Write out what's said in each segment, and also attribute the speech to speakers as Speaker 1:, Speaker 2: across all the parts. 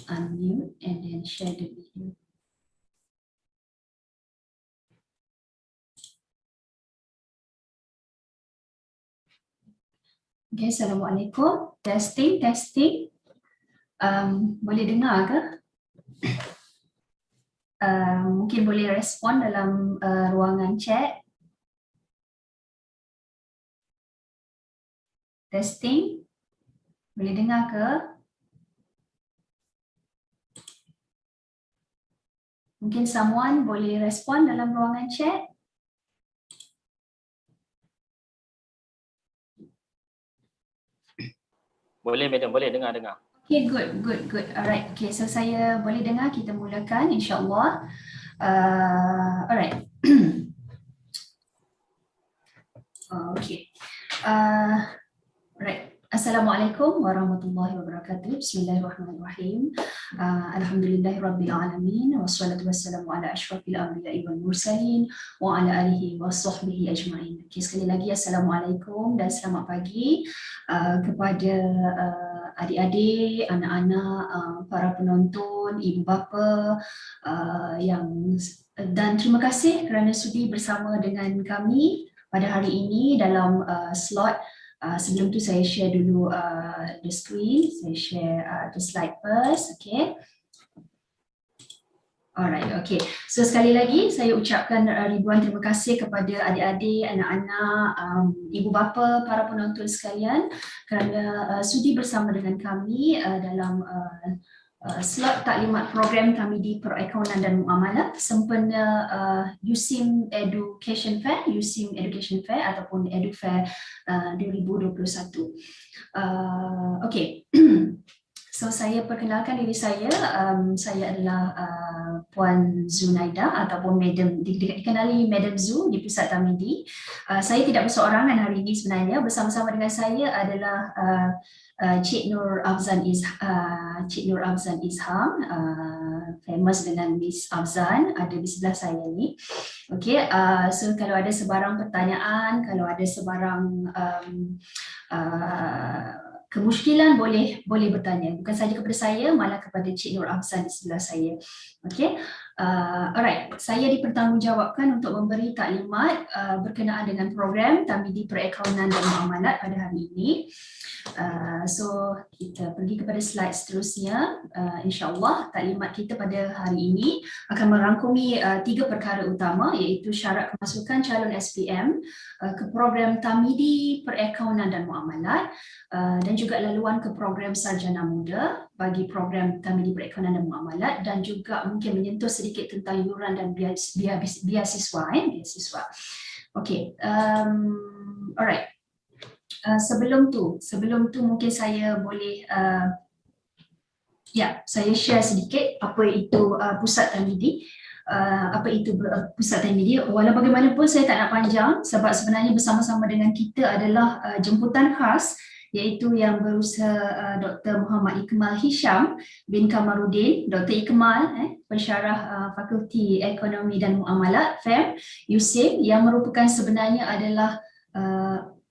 Speaker 1: unmute and then share the video. Okay, Assalamualaikum. Testing. Boleh dengar ke? Mungkin boleh respon dalam ruangan chat. Testing. Boleh dengar ke? Mungkin someone boleh respon dalam ruangan chat.
Speaker 2: Boleh madam, boleh dengar.
Speaker 1: Okay, good. Alright, okay, so saya boleh dengar, kita mulakan insyaAllah. Alright. Okay. Right. Assalamualaikum warahmatullahi wabarakatuh. Bismillahirrahmanirrahim. Alhamdulillahirabbil alamin wassalatu wassalamu ala asyrafil anbiya'i wal mursalin wa ala alihi washabbihi ajmain. Okay, sekali lagi assalamualaikum dan selamat pagi kepada adik-adik, anak-anak, para penonton, ibu bapa dan terima kasih kerana sudi bersama dengan kami pada hari ini dalam slot. Sebelum tu saya share dulu the screen, saya share the slide first, okay. Alright, okay. So sekali lagi saya ucapkan ribuan terima kasih kepada adik-adik, anak-anak, ibu bapa, para penonton sekalian kerana sudi bersama dengan kami dalam slot taklimat program kami di Perakaunan dan Muamalah sempena USIM Education Fair ataupun Edu Fair 2021. Okay. So saya perkenalkan diri saya, saya adalah Puan Zunaida ataupun Madam, dikenali Madam Zu di Pusat Tamidi. Saya tidak berseorangan hari ini sebenarnya, bersama-sama dengan saya adalah Cik Nur Afzan Izham, famous dengan Miss Afzan, ada di sebelah saya ni. Okay, so kalau ada sebarang pertanyaan, kalau ada sebarang kemusykilan boleh bertanya, bukan saja kepada saya, malah kepada Cik Nur Afzan di sebelah saya. Okay, alright, saya dipertanggungjawabkan untuk memberi taklimat berkenaan dengan program Tamidi Perakaunan dan Muamalat pada hari ini. So kita pergi kepada slide seterusnya. InsyaAllah taklimat kita pada hari ini akan merangkumi 3 perkara utama, iaitu syarat kemasukan calon SPM ke program Tamidi Perakaunan dan Muamalat dan juga laluan ke program Sarjana Muda bagi program Tamidi Perakaunan dan Muamalat, dan juga mungkin menyentuh sedikit tentang yuran dan biasiswa. Okay, alright. Sebelum tu mungkin saya boleh saya share sedikit apa itu Pusat Tamidi. Pusat Tamidi, walau bagaimanapun saya tak nak panjang sebab sebenarnya bersama-sama dengan kita adalah jemputan khas, iaitu yang berusaha Dr. Muhammad Iqmal Hisham bin Kamarudin. Dr. Iqmal, pensyarah Fakulti Ekonomi dan Muamalat FEM USIM, yang merupakan sebenarnya adalah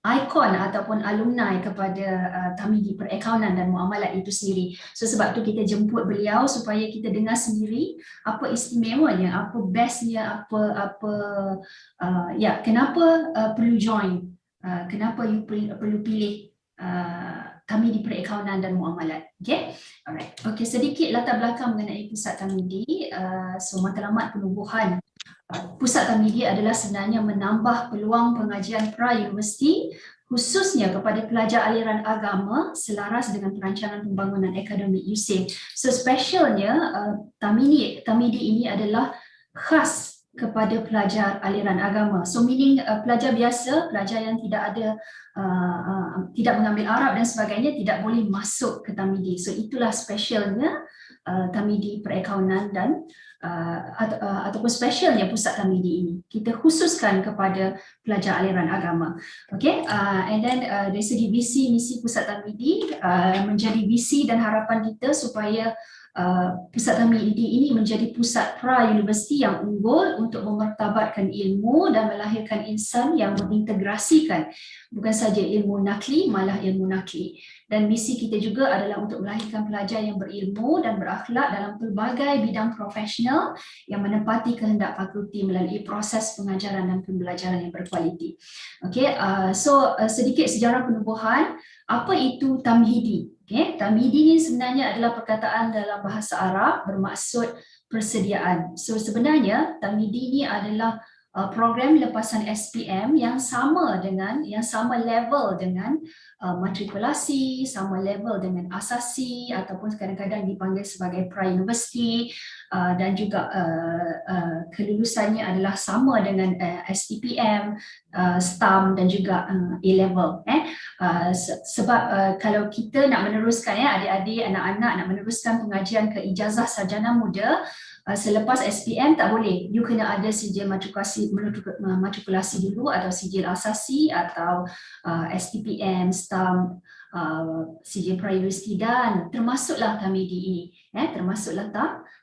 Speaker 1: ikon ataupun alumni kepada Tamidi Perakaunan dan Muamalat itu sendiri. So sebab tu kita jemput beliau supaya kita dengar sendiri apa istimewanya, apa bestnya, kenapa perlu join, kenapa you perlu pilih Tamidi Perakaunan dan Muamalat. Okay, alright. Okay, sedikit latar belakang mengenai Pusat Tamidi. So matlamat penubuhan Pusat Tamidi adalah sebenarnya menambah peluang pengajian pra-universiti khususnya kepada pelajar aliran agama selaras dengan perancangan pembangunan akademik USIM. So specialnya Tamidi ini adalah khas kepada pelajar aliran agama. So meaning pelajar biasa, pelajar yang tidak mengambil Arab dan sebagainya tidak boleh masuk ke Tamidi. So itulah specialnya Tamidi Perakaunan dan ataupun specialnya Pusat Tamidi ini. Kita khususkan kepada pelajar aliran agama. Okay, and then dari segi visi misi Pusat Tamidi menjadi visi dan harapan kita supaya Pusat Tamidi ini menjadi pusat pra-universiti yang unggul untuk memartabatkan ilmu dan melahirkan insan yang mengintegrasikan bukan saja ilmu nakli, malah ilmu nakli. Dan misi kita juga adalah untuk melahirkan pelajar yang berilmu dan berakhlak dalam pelbagai bidang profesional yang menepati kehendak fakulti melalui proses pengajaran dan pembelajaran yang berkualiti. Okay, sedikit sejarah penubuhan. Apa itu tamhidi? Okay, tamhidi ini sebenarnya adalah perkataan dalam bahasa Arab bermaksud persediaan. So sebenarnya tamhidi ini adalah program lepasan SPM yang sama level dengan matrikulasi, sama level dengan asasi ataupun kadang-kadang dipanggil sebagai pra-universiti, dan juga kelulusannya adalah sama dengan STPM, STAM dan juga A-level. Sebab kalau kita nak meneruskan, adik-adik, anak-anak nak meneruskan pengajian ke ijazah sarjana muda, selepas SPM tak boleh. You kena ada sijil matrikulasi dulu atau sijil asasi atau STPM, STAM, sijil pra-universiti dan termasuklah tamhidi ini. Termasuklah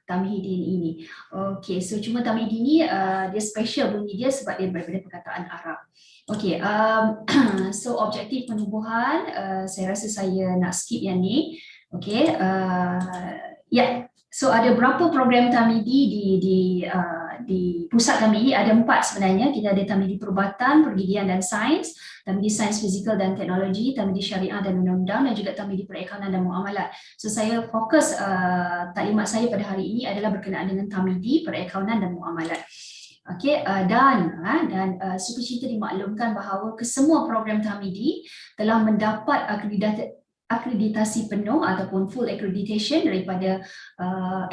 Speaker 1: tamhidi ini. Okey, so cuma tamhidi ini dia special bunyi dia sebab dia daripada perkataan Arab. Okey, so objektif penubuhan, saya rasa saya nak skip yang ni. Okey, so ada berapa program tamhidi di pusat tamhidi? Ada 4 sebenarnya. Kita ada tamhidi perubatan, pergigian dan sains, tamhidi sains fizikal dan teknologi, tamhidi syariah dan undang-undang dan juga tamhidi perakaunan dan muamalat. So saya fokus taklimat saya pada hari ini adalah berkenaan dengan tamhidi perakaunan dan muamalat. Okey, dan Sukacita dimaklumkan bahawa kesemua program tamhidi telah mendapat akreditasi penuh ataupun full accreditation daripada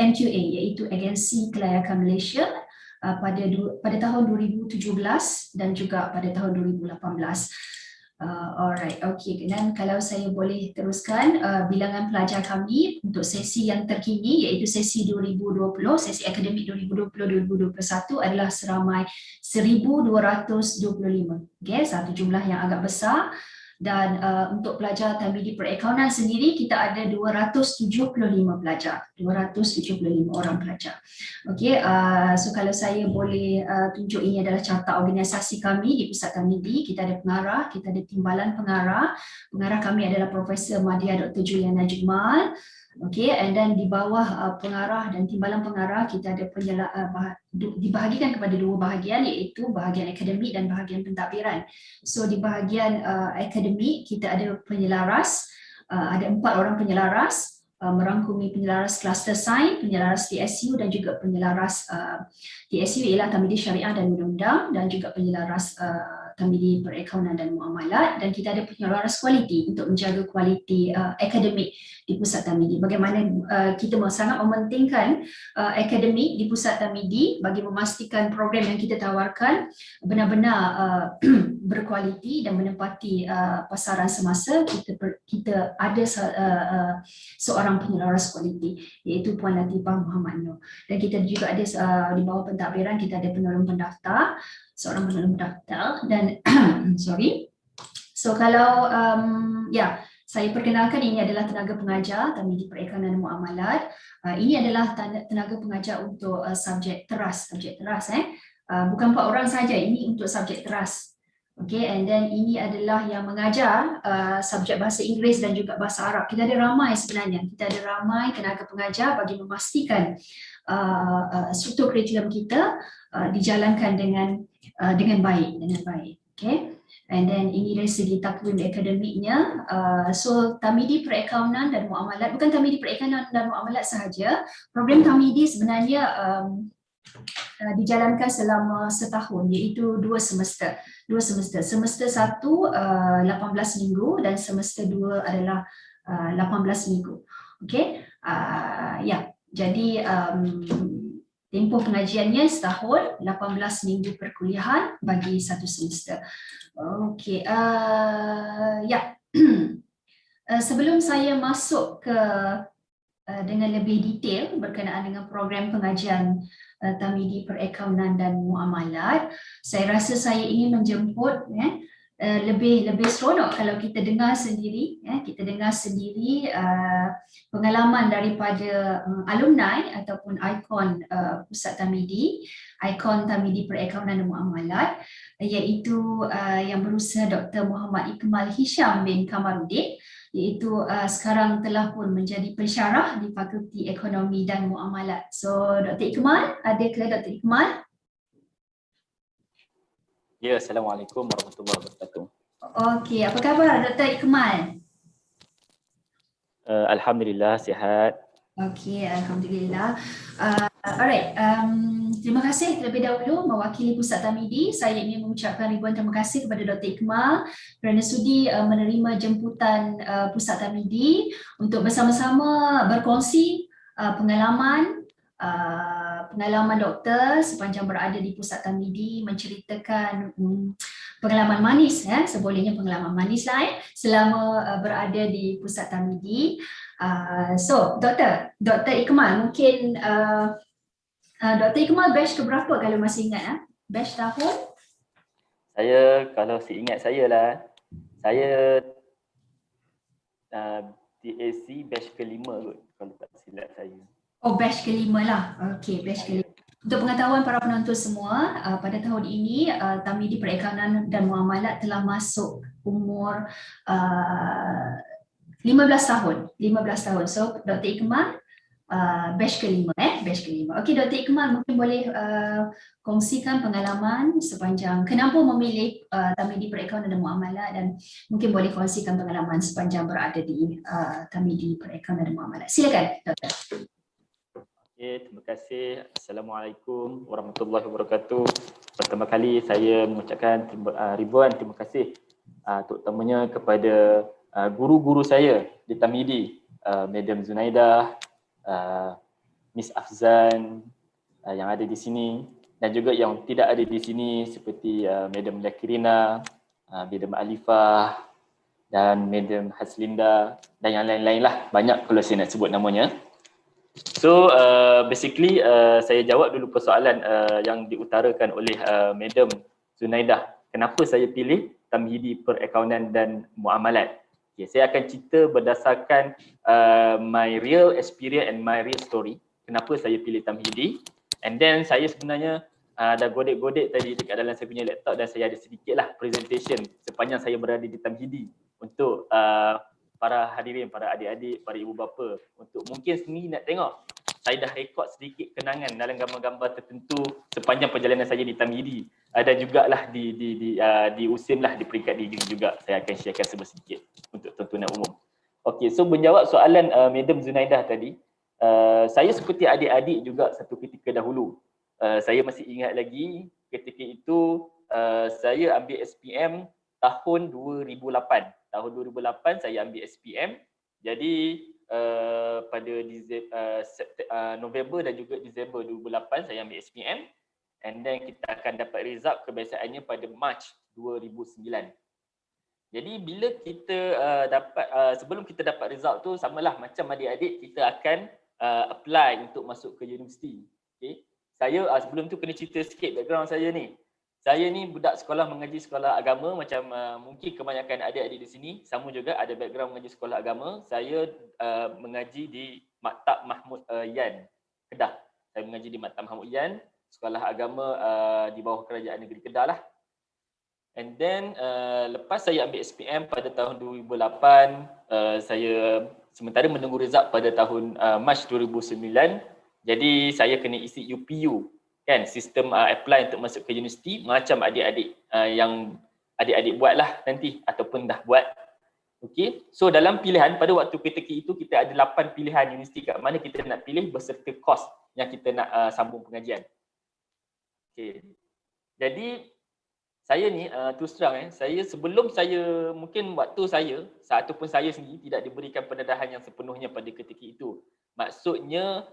Speaker 1: MQA, iaitu Agensi Kelayakan Malaysia, pada tahun 2017 dan juga pada tahun 2018. Alright, okay. Dan kalau saya boleh teruskan, bilangan pelajar kami untuk sesi yang terkini iaitu sesi 2020, sesi akademik 2020-2021 adalah seramai 1,225. Okay, satu jumlah yang agak besar. Dan untuk pelajar tamhidi perakaunan sendiri kita ada 275 pelajar, 275 orang pelajar. Okey, so kalau saya boleh tunjuk, ini adalah carta organisasi kami di Pusat Tamhidi. Kita ada pengarah, kita ada timbalan pengarah. Pengarah kami adalah Profesor Madya Dr. Juliana Jumal. Okay, and then di bawah pengarah dan timbalan pengarah kita ada dibahagikan kepada 2 bahagian, iaitu bahagian akademik dan bahagian pentadbiran. So di bahagian akademik kita ada penyelaras, ada 4 orang penyelaras, merangkumi penyelaras kluster sains, penyelaras TSU dan juga penyelaras TSU ialah tamhidi syariah dan undang-undang dan juga penyelaras tamhidi perakaunan dan muamalat, dan kita ada penyelaras kualiti untuk menjaga kualiti akademik di Pusat Tamhidi. Bagaimana kita sangat mementingkan akademik di Pusat Tamhidi bagi memastikan program yang kita tawarkan benar-benar berkualiti dan menempati pasaran semasa. Kita ada seorang penyelaras kualiti iaitu Puan Latifah Muhammad Nur, dan kita juga ada di bawah pentadbiran kita ada penolong pendaftar, seorang penolong pendaftar dan sorry. So kalau saya perkenalkan, ini adalah tenaga pengajar tamhidi perakaunan dan muamalat. Ini adalah tenaga pengajar untuk subjek teras, bukan 4 orang saja, ini untuk subjek teras. Okay, and then ini adalah yang mengajar subjek bahasa Inggeris dan juga bahasa Arab. Kita ada ramai sebenarnya, kita ada ramai tenaga pengajar bagi memastikan struktur kurikulum kita dijalankan dengan baik, okay. And then ini dari segi takwim akademiknya. So tamhidi perakaunan dan muamalat, bukan tamhidi perakaunan dan muamalat sahaja. Program tamhidi sebenarnya dijalankan selama setahun, iaitu 2 semester. Semester 1 18 minggu dan semester 2 adalah 18 minggu. Okey. Jadi tempoh pengajiannya setahun, 18 minggu perkuliahan bagi 1 semester. Okey. Sebelum saya masuk ke dengan lebih detail berkenaan dengan program pengajian tamhidi perakaunan dan muamalat, saya rasa saya ingin menjemput lebih seronok kalau kita dengar sendiri, kita dengar sendiri pengalaman daripada alumni ataupun ikon Pusat Tamidi, ikon Tamidi Perakaunan dan Muamalat, iaitu yang berusaha Dr. Muhammad Ikmal Hisham bin Kamarudin, iaitu sekarang telah pun menjadi pensyarah di Fakulti Ekonomi dan Muamalat. So Dr. Ikmal, ada ke Dr. Ikmal?
Speaker 2: Ya, Assalamualaikum warahmatullahi wabarakatuh.
Speaker 1: Okey, apa khabar Dr. Ikmal?
Speaker 2: Alhamdulillah, sihat.
Speaker 1: Okey, Alhamdulillah. Alright, terima kasih terlebih dahulu mewakili Pusat Tamidi. Saya ingin mengucapkan ribuan terima kasih kepada Dr. Ikmal kerana sudi menerima jemputan Pusat Tamidi untuk bersama-sama berkongsi pengalaman doktor sepanjang berada di Pusat Tamidi, menceritakan pengalaman manis, sebolehnya pengalaman manis lah selama berada di Pusat Tamidi. So, Dr. Ikmal, mungkin Dr. Ikmal batch ke berapa kalau masih ingat? Batch tahun?
Speaker 2: Saya, kalau seingat saya lah, saya DAC batch ke-5 kot, kalau tak silap saya.
Speaker 1: Oh, batch ke-5 lah. Okey, batch ke-5. Untuk pengetahuan para penonton semua, pada tahun ini Tamidi Perakaunan dan Muamalat telah masuk umur 15 tahun. 15 tahun. So, Dr. Ikmal batch ke-5, batch ke-5. Okey, Dr. Ikmal mungkin boleh kongsikan pengalaman sepanjang kenapa memilih Tamidi Perakaunan dan Muamalat, dan mungkin boleh kongsikan pengalaman sepanjang berada di Tamidi Perakaunan dan Muamalat. Silakan, Doktor.
Speaker 2: Okay, terima kasih. Assalamualaikum warahmatullahi wabarakatuh. Pertama kali saya mengucapkan ribuan terima kasih terutamanya kepada guru-guru saya di Tamidi, Madam Zunaidah, Miss Afzan yang ada di sini, dan juga yang tidak ada di sini seperti Madam Lakirina, Madam Alifah dan Madam Haslinda dan yang lain-lain lah, banyak kalau saya nak sebut namanya. So basically saya jawab dulu persoalan yang diutarakan oleh Madam Zunaidah. Kenapa saya pilih Tamhidi Perakaunan dan Muamalat? Okay, saya akan cerita berdasarkan my real experience and my real story. Kenapa saya pilih Tamhidi? And then saya sebenarnya dah godek-godek tadi dekat dalam saya punya laptop, dan saya ada sedikitlah presentation sepanjang saya berada di Tamhidi untuk para hadirin, para adik-adik, para ibu bapa, untuk mungkin sendiri nak tengok saya dah rekod sedikit kenangan dalam gambar-gambar tertentu sepanjang perjalanan saya di Tamhidi. Ada jugalah di USIM lah, di peringkat degree juga. Saya akan sharekan sedikit untuk tontonan umum. Okey, so menjawab soalan Madam Zunaidah tadi, saya seperti adik-adik juga satu ketika dahulu. Saya masih ingat lagi ketika itu saya ambil SPM tahun 2008. Tahun 2008 saya ambil SPM. Jadi pada November dan juga Disember 2008 saya ambil SPM, and then kita akan dapat result kebiasaannya pada Mac 2009. Jadi bila kita sebelum kita dapat result tu, samalah macam adik-adik, kita akan apply untuk masuk ke universiti. Okay. Saya sebelum tu kena cerita sikit background saya ni. Saya ni budak sekolah mengaji sekolah agama, macam mungkin kebanyakan adik-adik di sini sama juga ada background mengaji sekolah agama. Saya mengaji di Maktab Mahmud Yan, Kedah. Saya mengaji di Maktab Mahmud Yan, sekolah agama di bawah Kerajaan Negeri Kedah lah. And then lepas saya ambil SPM pada tahun 2008, saya sementara menunggu result pada tahun Mac 2009. Jadi saya kena isi UPU. Kan, sistem apply untuk masuk ke universiti macam adik-adik yang adik-adik buatlah nanti ataupun dah buat. Okey, so dalam pilihan pada waktu ketika itu kita ada 8 pilihan universiti kat mana kita nak pilih beserta kos yang kita nak sambung pengajian. Okey, jadi saya ni terus terang saya sebelum saya mungkin waktu saya ataupun saya sendiri tidak diberikan pendedahan yang sepenuhnya pada ketika itu. Maksudnya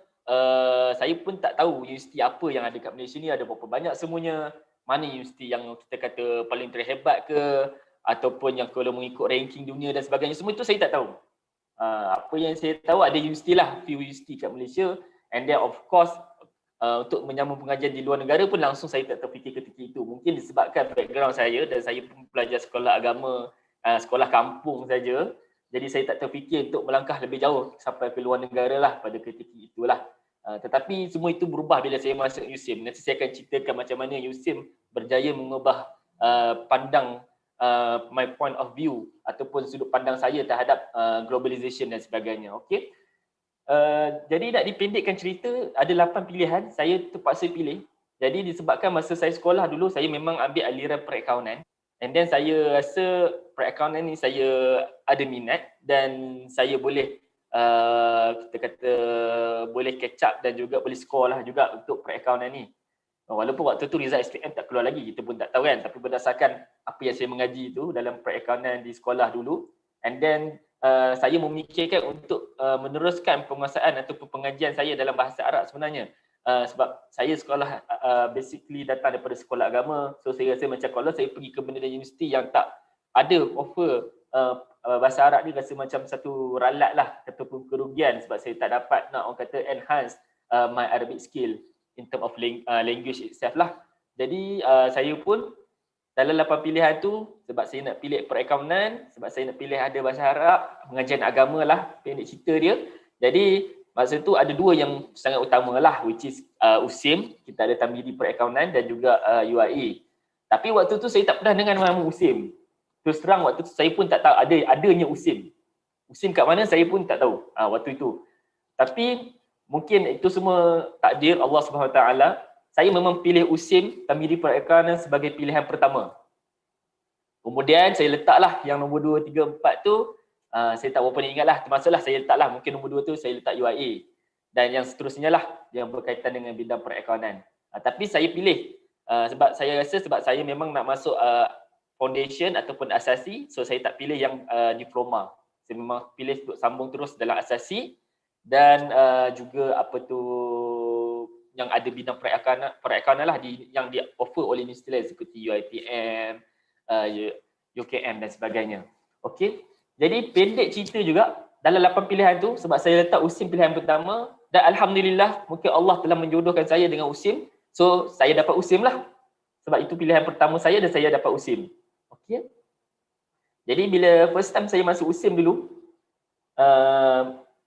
Speaker 2: saya pun tak tahu universiti apa yang ada kat Malaysia ni, ada berapa banyak semuanya, mana universiti yang kita kata paling terhebat ke, ataupun yang kalau mengikut ranking dunia dan sebagainya, semua itu saya tak tahu. Apa yang saya tahu, ada universiti lah, few universiti kat Malaysia, and then of course untuk menyambung pengajian di luar negara pun langsung saya tak terfikir ketika itu. Mungkin disebabkan background saya dan saya pun belajar sekolah agama, sekolah kampung saja. Jadi saya tak terfikir untuk melangkah lebih jauh sampai ke luar negara lah pada ketika itulah. Tetapi semua itu berubah bila saya masuk USIM. Nanti saya akan ceritakan macam mana USIM berjaya mengubah pandang my point of view ataupun sudut pandang saya terhadap globalization dan sebagainya. Okey. Jadi nak dipendekkan cerita, ada 8 pilihan, saya terpaksa pilih. Jadi disebabkan masa saya sekolah dulu, saya memang ambil aliran perakaunan. And then saya rasa perakaunan ni saya ada minat dan saya boleh kita kata boleh catch up dan juga boleh score lah juga untuk perakaunan ni. Walaupun waktu tu result SPM tak keluar lagi, kita pun tak tahu kan. Tapi berdasarkan apa yang saya mengaji tu dalam perakaunan di sekolah dulu, and then saya memikirkan untuk meneruskan penguasaan ataupun pengajian saya dalam bahasa Arab sebenarnya. Sebab saya sekolah basically datang daripada sekolah agama, so saya rasa macam kalau saya pergi ke benda universiti yang tak ada offer bahasa Arab ni, rasa macam satu ralat lah ataupun kerugian sebab saya tak dapat nak orang kata enhance my Arabic skill in term of language itself lah. Jadi saya pun dalam 8 pilihan tu, sebab saya nak pilih perakaunan, sebab saya nak pilih ada bahasa Arab, pengajian agama lah, pendek cerita dia. Jadi masa tu ada dua yang sangat utama lah, which is USIM, kita ada Tamhidi Perakaunan dan juga UIA. Tapi waktu tu saya tak pernah dengar nama USIM. Terus terang waktu tu saya pun tak tahu adanya USIM. USIM kat mana saya pun tak tahu waktu itu. Tapi mungkin itu semua takdir Allah SWT. Saya memang pilih USIM Tamhidi Perakaunan sebagai pilihan pertama. Kemudian saya letaklah yang nombor 2, 3, 4 tu, saya tak berapa ingat lah, termasuklah saya letaklah mungkin nombor 2 tu saya letak UIA. Dan yang seterusnya lah yang berkaitan dengan bidang perakaunan. Tapi saya pilih sebab saya rasa sebab saya memang nak masuk foundation ataupun asasi, so saya tak pilih yang diploma. Saya memang pilih untuk sambung terus dalam asasi dan juga apa tu yang ada bidang perakaunan lah yang di offer oleh universiti lain seperti UiTM, UKM dan sebagainya. Okey. Jadi pendek cerita juga dalam 8 pilihan tu sebab saya letak USIM pilihan pertama dan alhamdulillah mungkin Allah telah menjodohkan saya dengan USIM. So saya dapat USIM lah. Sebab itu pilihan pertama saya dan saya dapat USIM. Okey. Jadi bila first time saya masuk USIM dulu,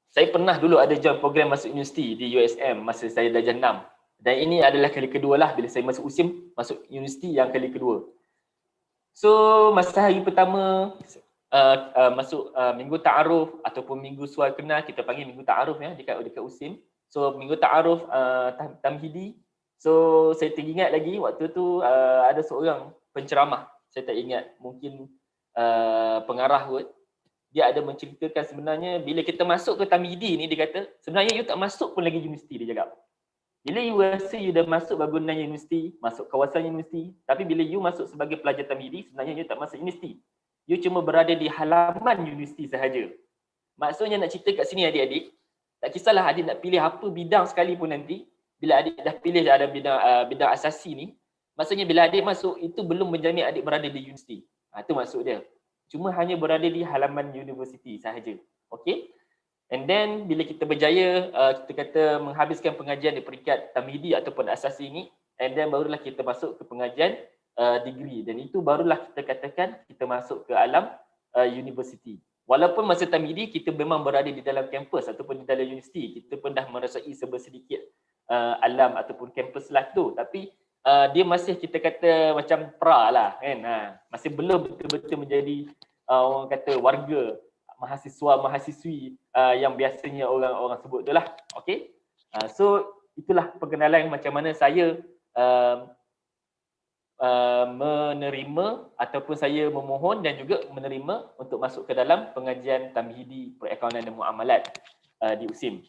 Speaker 2: saya pernah dulu ada join program masuk universiti di USM masa saya darjah 6. Dan ini adalah kali kedua lah bila saya masuk USIM, masuk universiti yang kali kedua. So masa hari pertama masuk minggu ta'aruf ataupun minggu sual kenal, kita panggil minggu ta'aruf ya dekat USIM. So minggu ta'aruf Tamhidi. So saya teringat lagi waktu tu ada seorang penceramah, saya tak ingat, mungkin pengarah kot. Dia ada menceritakan sebenarnya bila kita masuk ke Tamhidi ni, dia kata sebenarnya you tak masuk pun lagi universiti, dia cakap. Bila you rasa you dah masuk bangunan universiti, masuk kawasan universiti, tapi bila you masuk sebagai pelajar Tamhidi, sebenarnya you tak masuk universiti. You cuma berada di halaman universiti sahaja. Maksudnya nak cerita kat sini adik-adik, tak kisahlah adik nak pilih apa bidang sekalipun nanti, bila adik dah pilih ada bidang asasi ni, maksudnya bila adik masuk itu belum menjamin adik berada di universiti. Itu maksud dia. Cuma hanya berada di halaman universiti sahaja. Okey? And then bila kita berjaya kita kata menghabiskan pengajian di peringkat Tamhidi ataupun asasi ini, and then barulah kita masuk ke pengajian degree, dan itu barulah kita katakan kita masuk ke alam universiti. Walaupun masa Tamhidi kita memang berada di dalam kampus ataupun di dalam universiti, kita pun dah merasai sedikit alam ataupun kampus life tu, tapi dia masih kita kata macam pra lah kan, masih belum betul-betul menjadi orang kata warga mahasiswa-mahasiswi yang biasanya orang sebut tu lah. Okay, so itulah perkenalan macam mana saya menerima ataupun saya memohon dan juga menerima untuk masuk ke dalam pengajian Tamhidi Perakaunan dan Muamalat di USIM.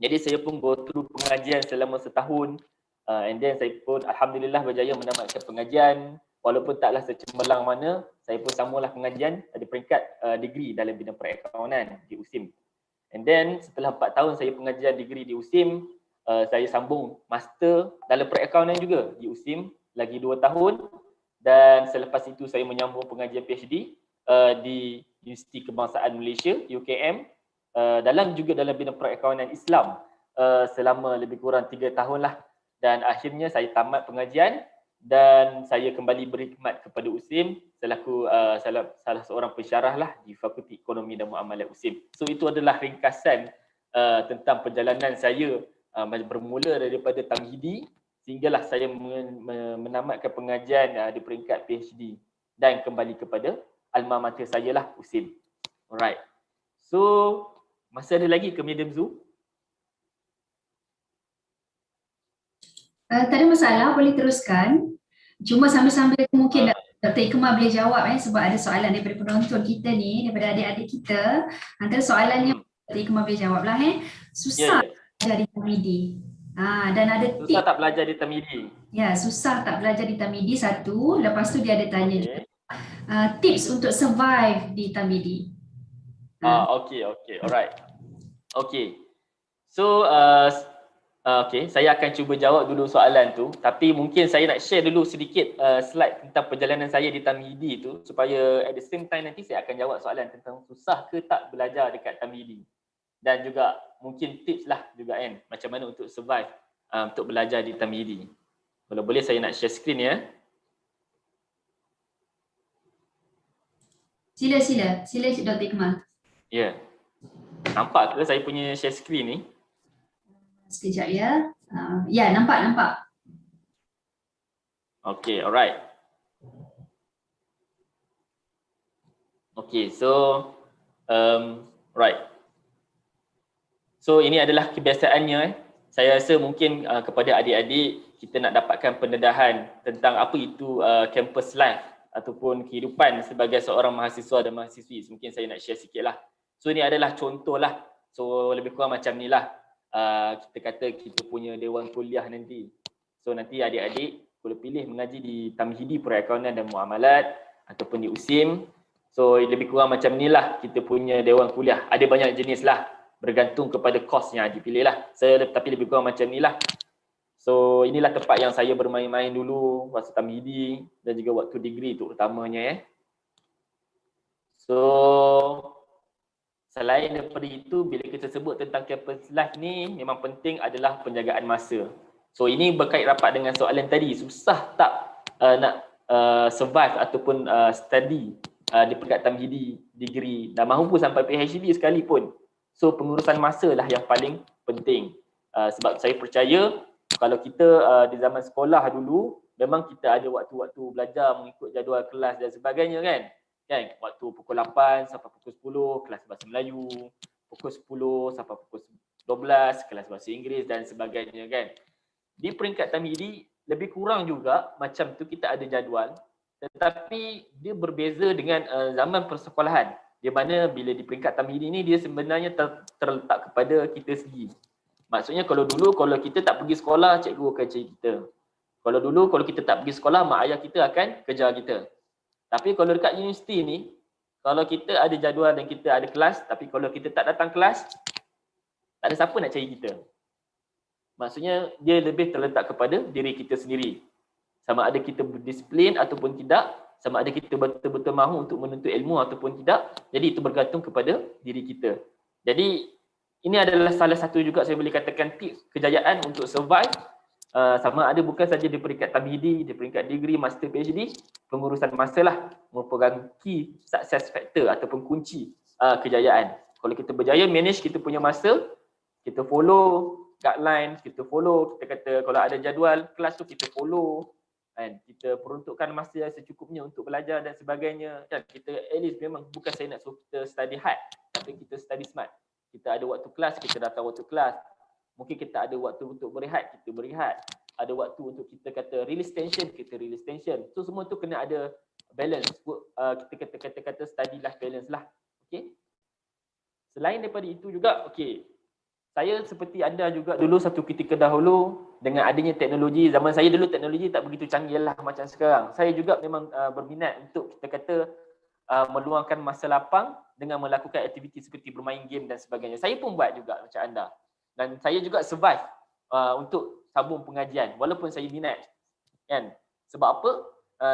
Speaker 2: Jadi saya pun go through pengajian selama setahun, and then saya pun alhamdulillah berjaya menamatkan pengajian. Walaupun taklah secemerlang mana, saya pun sambunglah pengajian di peringkat degree dalam bidang perakaunan di USIM. And then setelah 4 tahun saya pengajian degree di USIM, saya sambung master dalam perakaunan juga di USIM lagi 2 tahun, dan selepas itu saya menyambung pengajian PhD di Universiti Kebangsaan Malaysia UKM dalam bidang perakaunan Islam selama lebih kurang 3 tahun lah. dan akhirnya saya tamat pengajian dan saya kembali berkhidmat kepada USIM selaku salah seorang pensyarah lah di Fakulti Ekonomi dan Muamalat USIM. So itu adalah ringkasan tentang perjalanan saya bermula daripada tamhidi sehinggalah saya menamatkan pengajian di peringkat PhD dan kembali kepada alma mater saya lah, USIM. Alright. So masih ada lagi ke medium Zoom?
Speaker 1: Tak ada masalah, boleh teruskan. Cuma sambil-sambil mungkin Dr. Ikmal boleh jawab sebab ada soalan daripada penonton kita ni, daripada adik-adik kita. Antara soalannya Dr. Ikmal boleh jawab lah. Susah belajar di tamhidi. Dan ada tips.
Speaker 2: Susah tak belajar di tamhidi?
Speaker 1: Ya, susah tak belajar di tamhidi satu. Lepas tu dia ada tanya juga tips untuk survive di tamhidi.
Speaker 2: Okay, alright. Okay. So, saya akan cuba jawab dulu soalan tu. Tapi mungkin saya nak share dulu sedikit slide tentang perjalanan saya di tamhidi tu supaya at the same time nanti saya akan jawab soalan tentang susah ke tak belajar dekat tamhidi. Dan juga mungkin tips lah juga kan, macam mana untuk survive untuk belajar di tamhidi. Kalau boleh saya nak share screen ya.
Speaker 1: Sila Dr. Ikmal.
Speaker 2: Ya. Nampak ke saya punya share screen ni?
Speaker 1: Sekejap ya. Ya, nampak.
Speaker 2: Okay, alright. Okay, so right. So ini adalah kebiasaannya. Saya rasa mungkin kepada adik-adik kita nak dapatkan pendedahan tentang apa itu campus life ataupun kehidupan sebagai seorang mahasiswa dan mahasiswi. Mungkin saya nak share sikit lah. So ini adalah contoh lah. So lebih kurang macam ni lah. Kita kata kita punya dewan kuliah nanti. So nanti adik-adik boleh pilih mengaji di Tamhidi Perakaunan dan Muamalat ataupun di USIM. So lebih kurang macam ni lah kita punya dewan kuliah. Ada banyak jenis lah. Bergantung kepada kos yang dipilih lah. Tapi lebih kurang macam ni lah. So inilah tempat yang saya bermain-main dulu masa tamhidi dan juga waktu degree tu utamanya So selain daripada itu, bila kita sebut tentang campus life ni memang penting adalah penjagaan masa. So ini berkait rapat dengan soalan tadi, susah tak nak survive ataupun study di peringkat tamhidi, degree dan mahu sampai PhD sekalipun. So pengurusan masa lah yang paling penting. Sebab saya percaya kalau kita di zaman sekolah dulu memang kita ada waktu-waktu belajar mengikut jadual kelas dan sebagainya kan. Waktu pukul 8 sampai pukul 10 kelas bahasa Melayu, pukul 10 sampai pukul 12 kelas bahasa Inggeris dan sebagainya kan. Di peringkat tamhidi lebih kurang juga macam tu kita ada jadual, tetapi dia berbeza dengan zaman persekolahan. Di mana bila di peringkat tamhidi ni dia sebenarnya terletak kepada kita sendiri. Maksudnya kalau dulu kalau kita tak pergi sekolah, cikgu akan cari kita. Kalau dulu kalau kita tak pergi sekolah, mak ayah kita akan kejar kita. Tapi kalau dekat universiti ni, kalau kita ada jadual dan kita ada kelas, tapi kalau kita tak datang kelas, tak ada siapa nak cari kita. Maksudnya dia lebih terletak kepada diri kita sendiri. Sama ada kita berdisiplin ataupun tidak, sama ada kita betul-betul mahu untuk menuntut ilmu ataupun tidak. Jadi itu bergantung kepada diri kita. Jadi ini adalah salah satu juga saya boleh katakan tips kejayaan untuk survive. Sama ada bukan saja di peringkat tamhidi, di peringkat degree, master, PhD, pengurusan masa lah merupakan key success factor ataupun kunci kejayaan. Kalau kita berjaya manage kita punya masa, kita follow guidelines, kita follow, kita kata kalau ada jadual kelas tu kita follow, kan? Kita peruntukkan masa yang secukupnya untuk belajar dan sebagainya. Dan kita at least memang bukan saya nak suruh kita study hard, tapi kita study smart. Kita ada waktu kelas, kita datang waktu kelas. Mungkin kita ada waktu untuk berehat, kita berehat. Ada waktu untuk kita kata release tension, kita release tension. So semua tu kena ada balance. Kita kata study life balance lah. Okay. Selain daripada itu juga, okay. Saya seperti anda juga dulu satu ketika dahulu dengan adanya teknologi, zaman saya dulu teknologi tak begitu canggih lah macam sekarang. Saya juga memang berminat untuk kita kata meluangkan masa lapang dengan melakukan aktiviti seperti bermain game dan sebagainya. Saya pun buat juga macam anda. Dan saya juga survive untuk sambung pengajian walaupun saya minat. Kan? Sebab apa?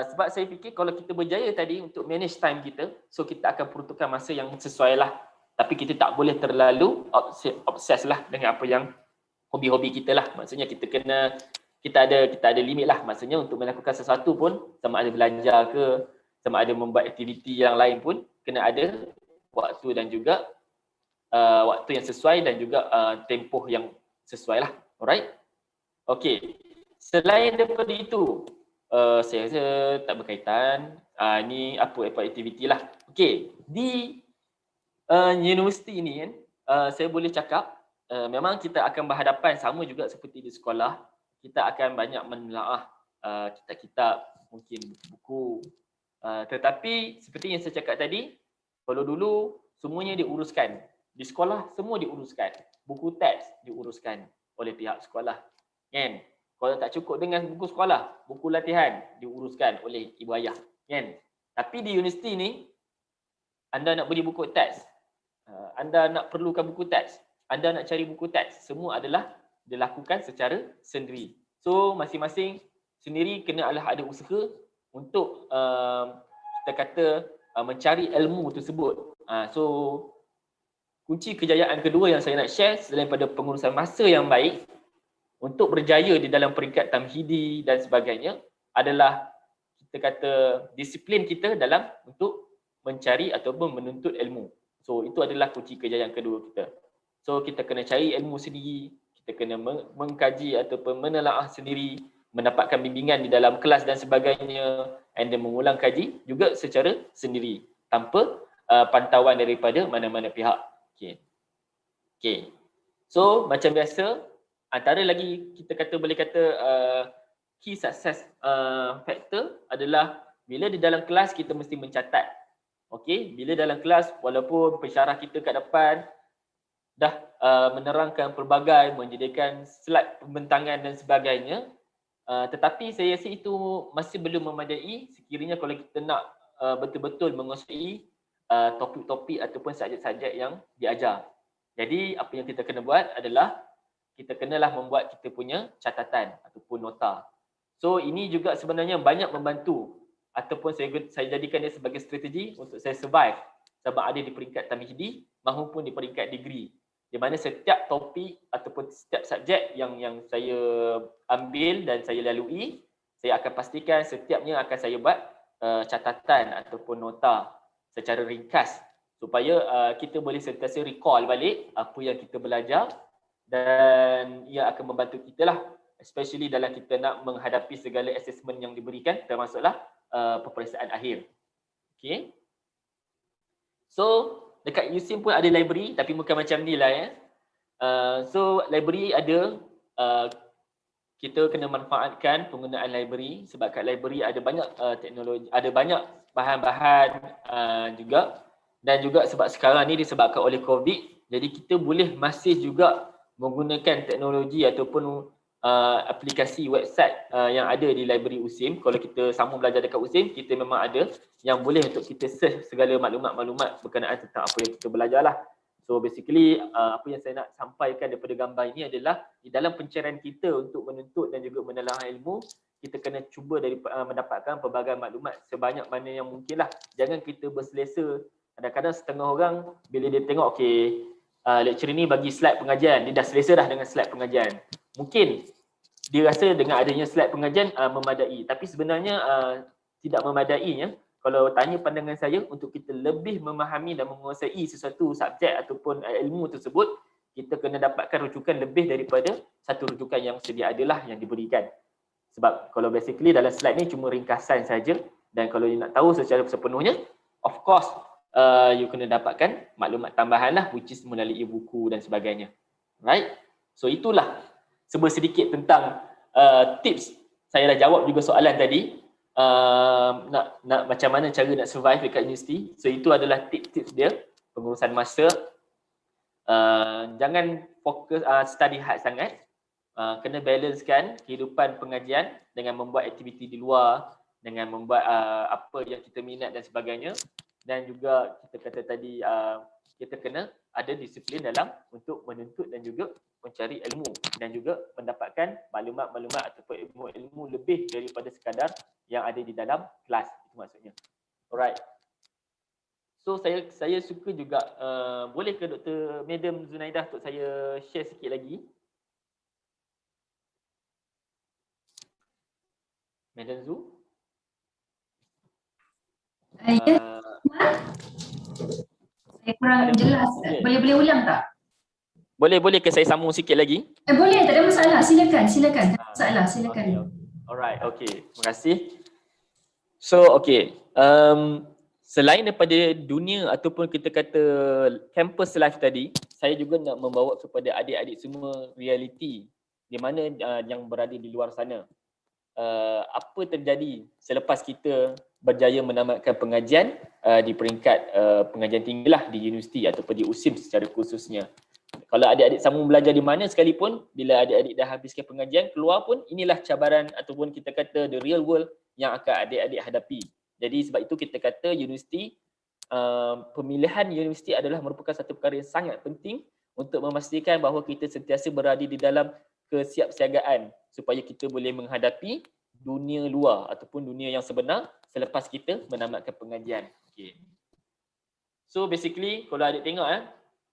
Speaker 2: Sebab saya fikir kalau kita berjaya tadi untuk manage time kita, so kita akan peruntukkan masa yang sesuai lah. Tapi kita tak boleh terlalu obses lah dengan apa yang hobi-hobi kita lah. Maksudnya kita kita ada limit lah. Maksudnya untuk melakukan sesuatu pun, sama ada belajar ke, sama ada membuat aktiviti yang lain pun, kena ada waktu dan juga waktu yang sesuai dan juga tempoh yang sesuai lah. Alright? Okay. Selain daripada itu, saya rasa tak berkaitan. Ni apa aktiviti lah. Okay. Di universiti ini kan, saya boleh cakap memang kita akan berhadapan sama juga seperti di sekolah. Kita akan banyak menelaah kitab-kitab, mungkin buku. Tetapi seperti yang saya cakap tadi, kalau dulu semuanya diuruskan. Di sekolah semua diuruskan. Buku teks diuruskan oleh pihak sekolah. Kan? Kalau tak cukup dengan buku sekolah, buku latihan diuruskan oleh ibu ayah. Kan? Tapi di universiti ni, anda nak beli buku teks, anda nak perlukan buku teks, anda nak cari buku teks, semua adalah dilakukan secara sendiri. So masing-masing sendiri kena ada usaha untuk kita kata mencari ilmu tersebut. So kunci kejayaan kedua yang saya nak share selain pada pengurusan masa yang baik untuk berjaya di dalam peringkat tamhidi dan sebagainya adalah kita kata disiplin kita dalam untuk mencari ataupun menuntut ilmu. So itu adalah kunci kejayaan kedua kita. So kita kena cari ilmu sendiri, kita kena mengkaji ataupun menelaah sendiri, mendapatkan bimbingan di dalam kelas dan sebagainya, and then mengulang kaji juga secara sendiri tanpa pantauan daripada mana-mana pihak. Okay. So macam biasa, antara lagi kita kata boleh kata key success factor adalah bila di dalam kelas kita mesti mencatat. Okey, bila dalam kelas walaupun pensyarah kita kat depan dah menerangkan pelbagai, menyediakan slide pembentangan dan sebagainya, tetapi saya rasa itu masih belum memadai sekiranya kalau kita nak betul-betul menguasai topik-topik ataupun subjek-subjek yang diajar. Jadi apa yang kita kena buat adalah kita kenalah membuat kita punya catatan ataupun nota. So ini juga sebenarnya banyak membantu ataupun saya jadikan dia sebagai strategi untuk saya survive sama ada di peringkat tamhidi maupun di peringkat degree. Di mana setiap topik ataupun setiap subjek yang saya ambil dan saya lalui, saya akan pastikan setiapnya akan saya buat catatan ataupun nota secara ringkas supaya kita boleh sentiasa recall balik apa yang kita belajar dan ia akan membantu kita lah, especially dalam kita nak menghadapi segala assessment yang diberikan termasuklah peperiksaan akhir. Okay. So dekat USIM pun ada library tapi bukan macam ni lah ya. So library ada, kita kena manfaatkan penggunaan library sebab kat library ada banyak teknologi, ada banyak bahan-bahan juga, dan juga sebab sekarang ni disebabkan oleh COVID, jadi kita boleh masih juga menggunakan teknologi ataupun aplikasi website yang ada di library USIM. Kalau kita sambung belajar dekat USIM, kita memang ada yang boleh untuk kita search segala maklumat-maklumat berkenaan tentang apa yang kita belajar lah. So basically apa yang saya nak sampaikan daripada gambar ini adalah di dalam pencarian kita untuk menuntut dan juga menelaah ilmu, kita kena cuba mendapatkan pelbagai maklumat sebanyak mana yang mungkin lah. Jangan kita berselesa. Kadang-kadang setengah orang bila dia tengok lecturer ni bagi slide pengajian, dia dah selesa dah dengan slide pengajian. Mungkin dia rasa dengan adanya slide pengajian memadai, tapi sebenarnya tidak memadainya. Kalau tanya pandangan saya, untuk kita lebih memahami dan menguasai sesuatu subjek ataupun ilmu tersebut, kita kena dapatkan rujukan lebih daripada satu rujukan yang sedia adalah yang diberikan. Sebab kalau basically dalam slide ni cuma ringkasan saja, dan kalau you nak tahu secara sepenuhnya, of course you kena dapatkan maklumat tambahan lah, which is melalui buku dan sebagainya. Right? So itulah sedikit tentang tips. Saya dah jawab juga soalan tadi. Nak macam mana cara nak survive dekat universiti. So itu adalah tips-tips dia, pengurusan masa. Jangan fokus study hard sangat. Kena balancekan kehidupan pengajian dengan membuat aktiviti di luar, dengan membuat apa yang kita minat dan sebagainya. Dan juga kita kata tadi kita kena ada disiplin dalam untuk menuntut dan juga mencari ilmu dan juga mendapatkan maklumat-maklumat ataupun ilmu-ilmu lebih daripada sekadar yang ada di dalam kelas, itu maksudnya. Alright. So saya suka juga, boleh ke Dr. Madam Zunaidah untuk saya share sikit lagi? Madam Zu?
Speaker 1: Ya, saya kurang jelas.
Speaker 2: Okay.
Speaker 1: Boleh ulang tak?
Speaker 2: Boleh ke saya sambung sikit lagi?
Speaker 1: Boleh, tak ada masalah. Silakan. Tak ada masalah, silakan.
Speaker 2: Okay. Alright, okay. Terima kasih. So, okay. Selain daripada dunia ataupun kita kata campus life tadi, saya juga nak membawa kepada adik-adik semua realiti di mana yang berada di luar sana. Apa terjadi selepas kita berjaya menamatkan pengajian di peringkat pengajian tinggi lah di universiti ataupun di USIM secara khususnya. Kalau adik-adik sambung belajar di mana sekalipun, bila adik-adik dah habiskan pengajian, keluar pun inilah cabaran ataupun kita kata the real world yang akan adik-adik hadapi. Jadi sebab itu kita kata universiti, pemilihan universiti adalah merupakan satu perkara yang sangat penting untuk memastikan bahawa kita sentiasa berada di dalam kesiapsiagaan supaya kita boleh menghadapi dunia luar ataupun dunia yang sebenar selepas kita menamatkan pengajian. Okay. So basically kalau adik tengok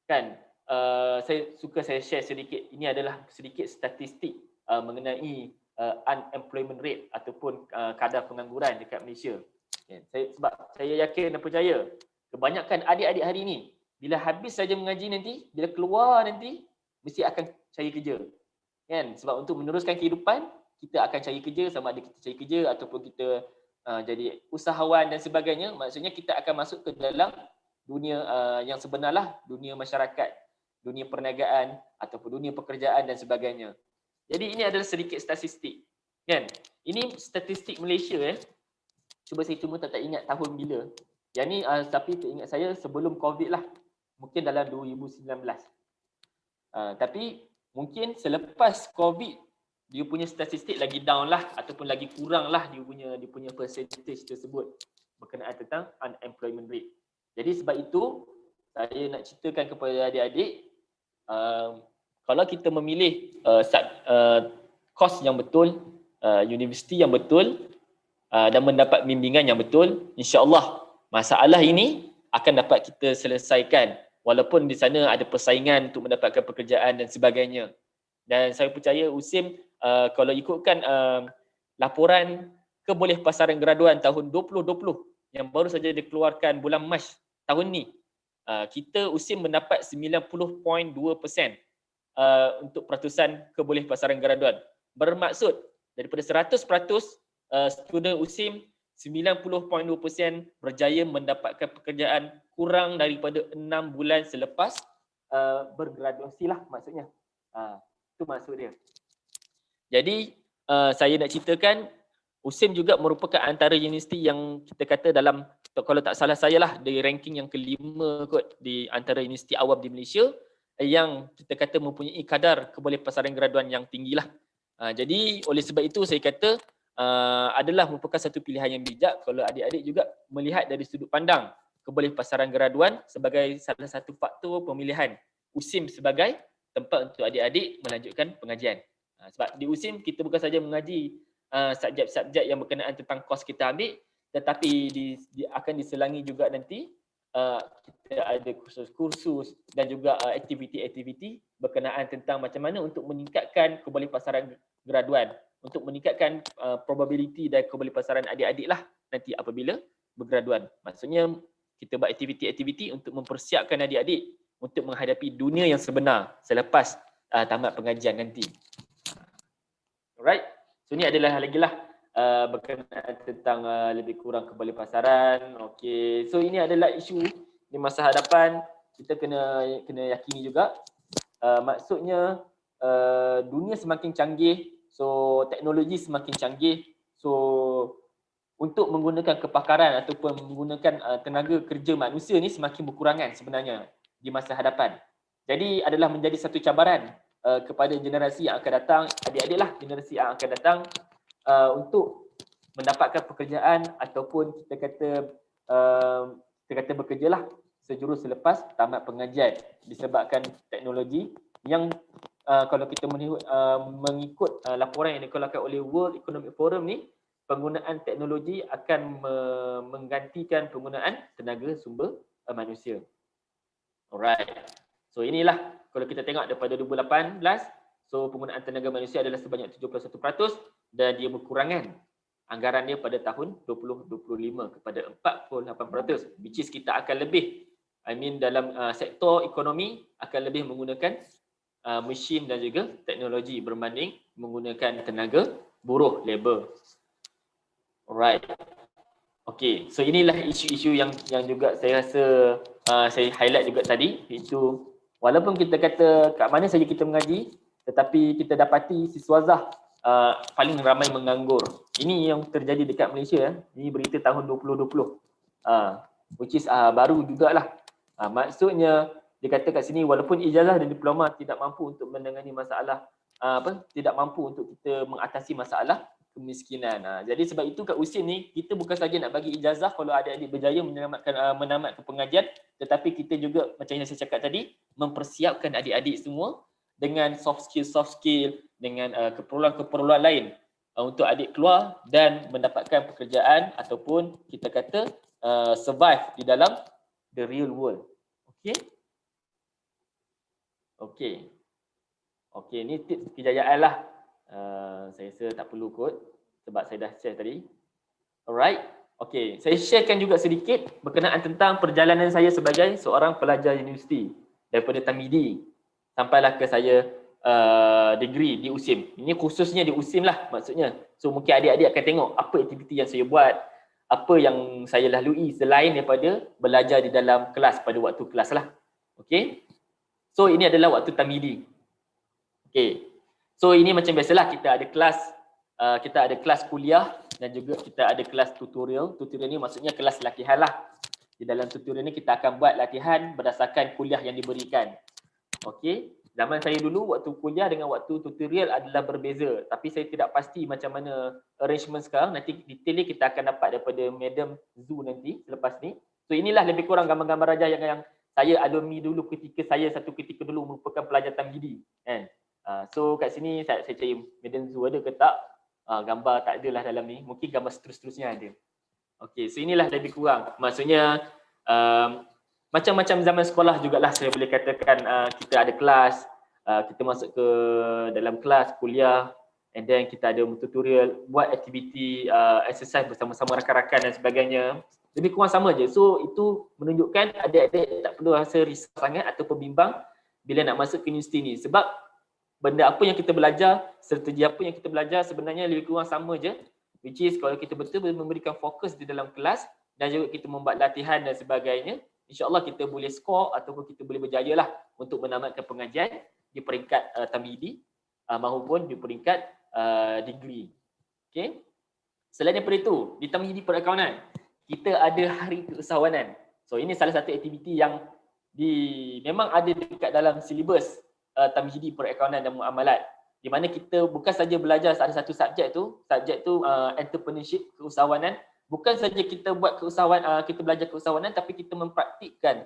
Speaker 2: kan, saya share sedikit, ini adalah sedikit statistik mengenai unemployment rate ataupun kadar pengangguran dekat Malaysia. Sebab saya yakin dan percaya kebanyakan adik-adik hari ini bila habis saja mengaji nanti, bila keluar nanti mesti akan cari kerja. Kan? Sebab untuk meneruskan kehidupan, kita akan cari kerja, sama ada kita cari kerja ataupun kita jadi usahawan dan sebagainya. Maksudnya kita akan masuk ke dalam dunia yang sebenarlah, dunia masyarakat, dunia perniagaan ataupun dunia pekerjaan dan sebagainya. Jadi ini adalah sedikit statistik. Kan? Ini statistik Malaysia. Cuba saya tak ingat tahun bila. Yang ni tapi teringat saya sebelum COVID lah. Mungkin dalam 2019. Tapi mungkin selepas COVID, dia punya statistik lagi down lah ataupun lagi kurang lah dia punya percentage tersebut berkenaan tentang unemployment rate. Jadi sebab itu saya nak ceritakan kepada adik-adik, kalau kita memilih kos yang betul, universiti yang betul dan mendapat bimbingan yang betul, insya-Allah masalah ini akan dapat kita selesaikan walaupun di sana ada persaingan untuk mendapatkan pekerjaan dan sebagainya. Dan saya percaya USIM kalau ikutkan laporan kebolehpasaran graduan tahun 2020 yang baru saja dikeluarkan bulan Mac tahun ni, kita USIM mendapat 90.2% untuk peratusan kebolehpasaran graduan. Bermaksud daripada 100% student USIM, 90.2% berjaya mendapatkan pekerjaan kurang daripada 6 bulan selepas bergraduasi lah maksudnya. Itu maksud dia. Jadi saya nak ceritakan USIM juga merupakan antara universiti yang kita kata dalam, kalau tak salah saya lah, di ranking yang kelima kot di antara universiti awam di Malaysia yang kita kata mempunyai kadar kebolehpasaran graduan yang tinggi lah. Jadi oleh sebab itu saya kata adalah merupakan satu pilihan yang bijak kalau adik-adik juga melihat dari sudut pandang kebolehpasaran graduan sebagai salah satu faktor pemilihan USIM sebagai tempat untuk adik-adik melanjutkan pengajian. Sebab di USIM kita bukan saja mengaji subjek-subjek yang berkenaan tentang kos kita ambil, tetapi akan diselangi juga nanti kita ada kursus-kursus dan juga aktiviti-aktiviti berkenaan tentang macam mana untuk meningkatkan kebolehpasaran graduan, untuk meningkatkan probability dan kebolehpasaran adik-adik lah nanti apabila bergraduan. Maksudnya kita buat aktiviti-aktiviti untuk mempersiapkan adik-adik untuk menghadapi dunia yang sebenar selepas tamat pengajian nanti. Alright, so ni adalah lagi lah berkenaan tentang lebih kurang kebolehpasaran. Okey, so ini adalah isu di masa hadapan kita kena yakini juga. Maksudnya dunia semakin canggih, so teknologi semakin canggih, so untuk menggunakan kepakaran ataupun menggunakan tenaga kerja manusia ni semakin berkurangan sebenarnya di masa hadapan. Jadi adalah menjadi satu cabaran kepada generasi yang akan datang, adik-adik lah generasi yang akan datang untuk mendapatkan pekerjaan ataupun kita kata bekerja lah sejurus selepas tamat pengajian disebabkan teknologi yang kalau kita mengikut laporan yang dikeluarkan oleh World Economic Forum ni, penggunaan teknologi akan menggantikan penggunaan tenaga sumber manusia. Alright. So inilah kalau kita tengok daripada 2018, so penggunaan tenaga manusia adalah sebanyak 71% dan dia berkurangan anggaran dia pada tahun 2025 kepada 48%, which is kita akan lebih, dalam sektor ekonomi akan lebih menggunakan mesin dan juga teknologi berbanding menggunakan tenaga buruh, labor. Alright. Okay, so inilah isu-isu yang juga saya rasa saya highlight juga tadi, iaitu walaupun kita kata kat mana saja kita mengaji, tetapi kita dapati siswa Zah paling ramai menganggur. Ini yang terjadi dekat Malaysia. Ini berita tahun 2020, which is baru jugalah. Maksudnya dia kata kat sini, walaupun ijazah dan diploma tidak mampu untuk menangani masalah tidak mampu untuk kita mengatasi masalah kemiskinan. Jadi sebab itu kat USIM ni kita bukan saja nak bagi ijazah kalau adik-adik berjaya menamatkan pengajian, tetapi kita juga macam yang saya cakap tadi, mempersiapkan adik-adik semua dengan soft skill dengan keperluan-keperluan lain untuk adik keluar dan mendapatkan pekerjaan ataupun kita kata survive di dalam the real world. Okey, ni tips kejayaan lah. Saya rasa tak perlu kot sebab saya dah share tadi. Alright. Okey, saya sharekan juga sedikit berkenaan tentang perjalanan saya sebagai seorang pelajar universiti daripada Tamidi sampailah ke saya degree di USIM. Ini khususnya di USIM lah maksudnya. So mungkin adik-adik akan tengok apa aktiviti yang saya buat, apa yang saya lalui selain daripada belajar di dalam kelas pada waktu kelas lah. Okey. So ini adalah waktu Tamidi. Okey. So ini macam biasalah kita ada kelas kuliah dan juga kita ada kelas tutorial. Tutorial ni maksudnya kelas latihan lah. Di dalam tutorial ni kita akan buat latihan berdasarkan kuliah yang diberikan. Okey. Zaman saya dulu waktu kuliah dengan waktu tutorial adalah berbeza. Tapi saya tidak pasti macam mana arrangement sekarang. Nanti detail kita akan dapat daripada Madam Zu nanti selepas ni. So inilah lebih kurang gambar-gambar raja yang saya alumni dulu ketika saya satu ketika dulu merupakan pelajar Tamhidi kan. So kat sini saya cari Madam Zu ada ke tak? Gambar tak adalah dalam ni. Mungkin gambar seterusnya ada. Okey, so inilah lebih kurang. Maksudnya macam-macam zaman sekolah jugalah saya boleh katakan. Kita ada kelas, kita masuk ke dalam kelas kuliah, and then kita ada tutorial, buat aktiviti exercise bersama-sama rakan-rakan dan sebagainya. Lebih kurang sama je. So itu menunjukkan adik-adik tak perlu rasa risau sangat ataupun bimbang bila nak masuk ke universiti ni. Sebab benda apa yang kita belajar, strategi apa yang kita belajar sebenarnya lebih kurang sama je. Which is kalau kita betul-betul memberikan fokus di dalam kelas dan juga kita membuat latihan dan sebagainya, insya-Allah kita boleh skor ataupun kita boleh berjaya lah untuk menamatkan pengajian di peringkat Tamhidi maupun di peringkat degree. Okey. Selain daripada itu, di Tamhidi Perakaunan, kita ada hari keusahawanan. So ini salah satu aktiviti yang memang ada dekat dalam silibus Tamhidi Perakaunan dan Muamalat, di mana kita bukan saja belajar ada satu subjek tu entrepreneurship, keusahawanan. Bukan saja kita buat keusahawanan, kita belajar keusahawanan, tapi kita mempraktikkan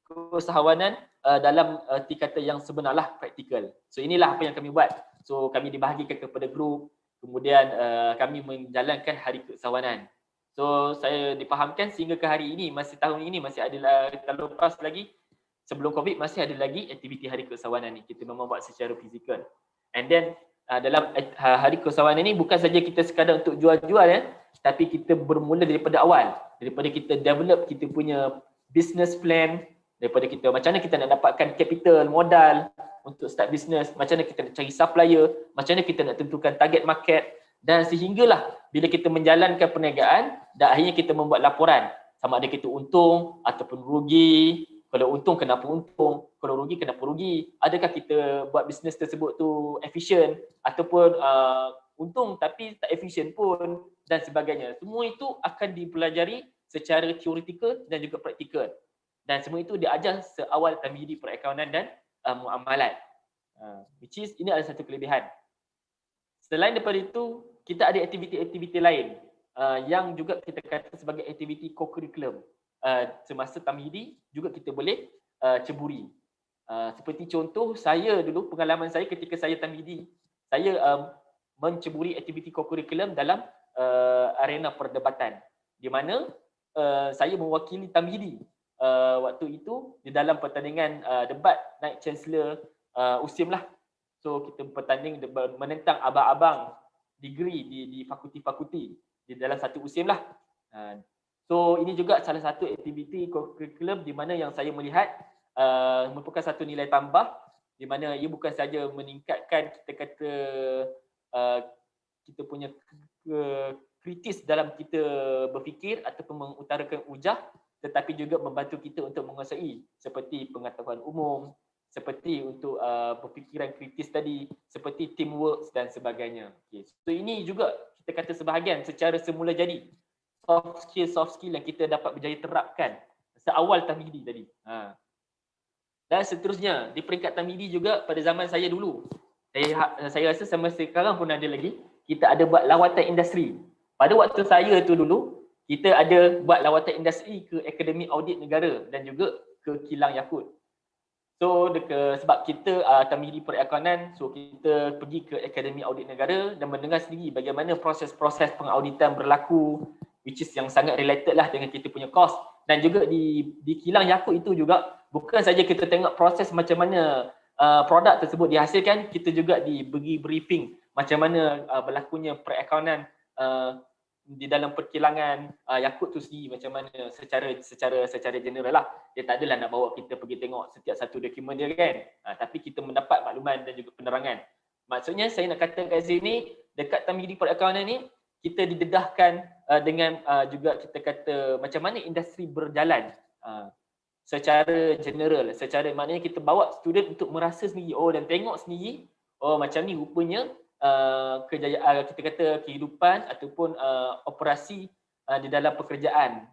Speaker 2: keusahawanan dalam erti kata yang sebenarlah praktikal. So inilah apa yang kami buat. So kami dibahagikan kepada grup, kemudian kami menjalankan hari keusahawanan. So saya dipahamkan sehingga ke hari ini, masih tahun ini masih ada, kalau lepas lagi sebelum COVID masih ada lagi aktiviti hari keusahawanan ni. Kita memang buat secara fizikal. And then dalam hari keusahawanan ni bukan saja kita sekadar untuk jual-jual tapi kita bermula daripada awal. Daripada kita develop kita punya business plan, daripada kita macam mana kita nak dapatkan capital, modal untuk start business, macam mana kita nak cari supplier, macam mana kita nak tentukan target market, dan sehinggalah bila kita menjalankan perniagaan dan akhirnya kita membuat laporan sama ada kita untung ataupun rugi. Kalau untung kenapa untung, kalau rugi kenapa rugi, adakah kita buat bisnes tersebut tu efisien ataupun untung tapi tak efisien pun dan sebagainya. Semua itu akan dipelajari secara teoretikal dan juga praktikal. Dan semua itu diajar seawal Tamhidi Perakaunan dan Muamalat. Which is ini adalah satu kelebihan. Selain daripada itu, kita ada aktiviti-aktiviti lain yang juga kita kata sebagai aktiviti co-curriculum. Semasa Tamhidi juga kita boleh ceburi. Seperti contoh saya dulu, pengalaman saya ketika saya Tamhidi, saya menceburi aktiviti co-curriculum dalam arena perdebatan, di mana saya mewakili Tamhidi waktu itu di dalam pertandingan debat naik Chancellor USIM lah. So kita bertanding menentang abang-abang degree di fakulti-fakulti, di dalam satu musim lah. So ini juga salah satu aktiviti curriculum di mana yang saya melihat merupakan satu nilai tambah di mana ia bukan saja meningkatkan kita kata kita punya kritis dalam kita berfikir ataupun mengutarakan hujah, tetapi juga membantu kita untuk menguasai seperti pengetahuan umum, seperti untuk berfikiran kritis tadi, seperti teamwork dan sebagainya. Okay. So ini juga kita kata sebahagian secara semula jadi soft skill yang kita dapat berjaya terapkan seawal tamhidi tadi. Dan seterusnya di peringkat tamhidi juga pada zaman saya dulu, saya rasa sampai sekarang pun ada lagi, kita ada buat lawatan industri. Pada waktu saya tu dulu, kita ada buat lawatan industri ke Akademi Audit Negara dan juga ke Kilang Yakult. So sebab kita tamhidi perakaunan, so kita pergi ke Akademi Audit Negara dan mendengar sendiri bagaimana proses-proses pengauditan berlaku, which is yang sangat related lah dengan kita punya course. Dan juga di Kilang Yakult itu juga bukan saja kita tengok proses macam mana produk tersebut dihasilkan, kita juga diberi briefing macam mana berlakunya perakaunan di dalam perkilangan Yakult tu sendiri macam mana secara general lah. Dia tak adalah nak bawa kita pergi tengok setiap satu dokumen dia kan. Tapi kita mendapat makluman dan juga penerangan. Maksudnya saya nak katakan kat sini, dekat tamhidi perakaunan ni kita didedahkan dengan juga kita kata macam mana industri berjalan secara general, secara maknanya kita bawa student untuk merasa sendiri dan tengok sendiri macam ni rupanya kejayaan kita kata kehidupan ataupun operasi di dalam pekerjaan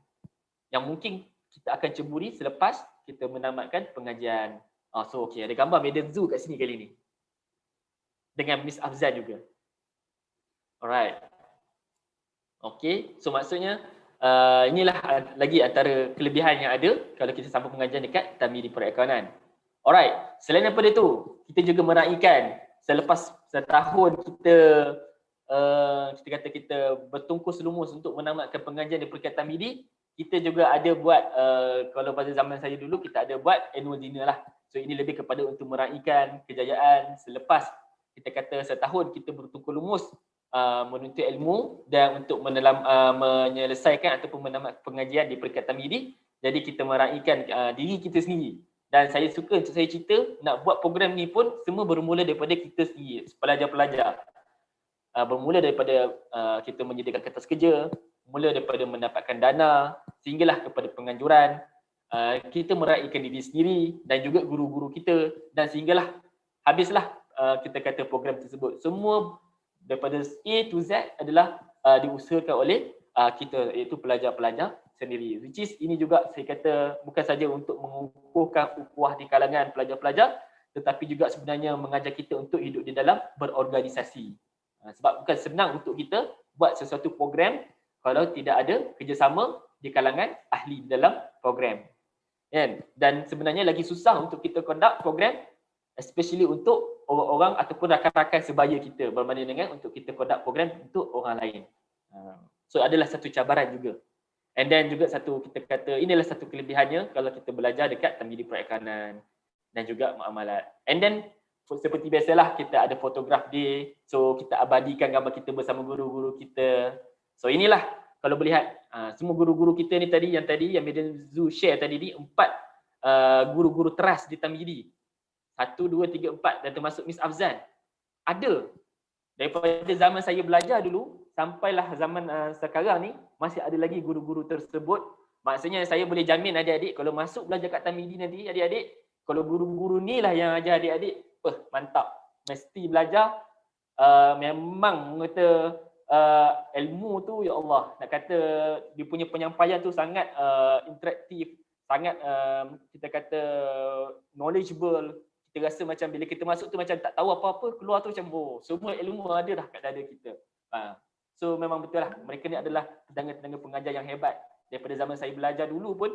Speaker 2: yang mungkin kita akan ceburi selepas kita menamatkan pengajian. So okey, ada gambar Madam Zhu kat sini kali ni dengan Miss Afzan juga. Alright. Okey, so maksudnya inilah lagi antara kelebihan yang ada kalau kita sambung pengajian dekat tamhidi perakaunan. Alright, selain daripada itu, kita juga meraihkan selepas setahun kita bertungkus lumus untuk menamatkan pengajian di peringkat tamhidi, kita juga ada buat kalau pada zaman saya dulu kita ada buat annual dinner lah. So ini lebih kepada untuk meraihkan kejayaan selepas kita kata setahun kita bertungkus lumus menuntut ilmu dan untuk menyelesaikan ataupun menamat pengajian di peringkat tamhidi. Jadi kita meraihkan diri kita sendiri. Dan saya suka untuk saya cerita, nak buat program ni pun semua bermula daripada kita sendiri, pelajar-pelajar. Bermula daripada kita menyediakan kertas kerja, mula daripada mendapatkan dana, sehinggalah kepada penganjuran. Kita meraihkan diri sendiri dan juga guru-guru kita, dan sehinggalah habislah kita kata program tersebut. Semua daripada A to Z adalah diusahakan oleh kita, iaitu pelajar-pelajar sendiri. Which is ini juga saya kata bukan saja untuk mengukuhkan ukhuwah di kalangan pelajar-pelajar, tetapi juga sebenarnya mengajar kita untuk hidup di dalam berorganisasi. Sebab bukan senang untuk kita buat sesuatu program kalau tidak ada kerjasama di kalangan ahli di dalam program. Dan sebenarnya lagi susah untuk kita conduct program, especially untuk orang-orang ataupun rakan-rakan sebaya kita berbanding dengan untuk kita conduct program untuk orang lain. So adalah satu cabaran juga. And then juga satu kita kata inilah satu kelebihannya kalau kita belajar dekat tamhidi perakaunan dan juga muamalat. And then seperti biasalah kita ada photograph day, so kita abadikan gambar kita bersama guru-guru kita. So inilah kalau melihat semua guru-guru kita ni tadi yang Madam Zhu share tadi ni 4 guru-guru teras di tamhidi. 1, 2, 3, 4 dan termasuk Miss Afzan. Ada daripada zaman saya belajar dulu sampailah zaman sekarang ni masih ada lagi guru-guru tersebut. Maksudnya saya boleh jamin adik-adik kalau masuk belajar kat tamhidi nanti, adik-adik kalau guru-guru ni lah yang ajar adik-adik, mantap. Mesti belajar memang kata ilmu tu ya Allah, nak kata dia punya penyampaian tu sangat interaktif, sangat kita kata knowledgeable. Kita rasa macam bila kita masuk tu macam tak tahu apa-apa, keluar tu macam semua ilmu ada dah kat dada kita. So memang betul lah, mereka ni adalah tenaga-tenaga pengajar yang hebat. Daripada zaman saya belajar dulu pun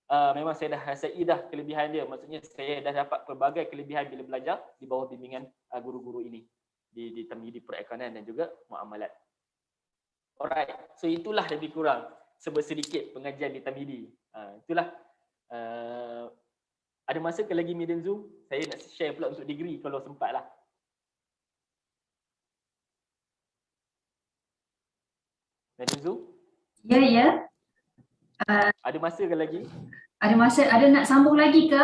Speaker 2: memang saya dah rasai dah kelebihan dia. Maksudnya saya dah dapat pelbagai kelebihan bila belajar di bawah bimbingan guru-guru ini di tamhidi perakaunan dan juga muamalat. Alright, so itulah lebih kurang sedikit pengajian di tamhidi. Itulah ada masa ke lagi Madam Zhu? Saya nak share pula untuk degree kalau sempat lah. Madam Zu,
Speaker 1: Ya, ya.
Speaker 2: ada masa ke lagi?
Speaker 1: Ada masa, ada nak sambung lagi ke?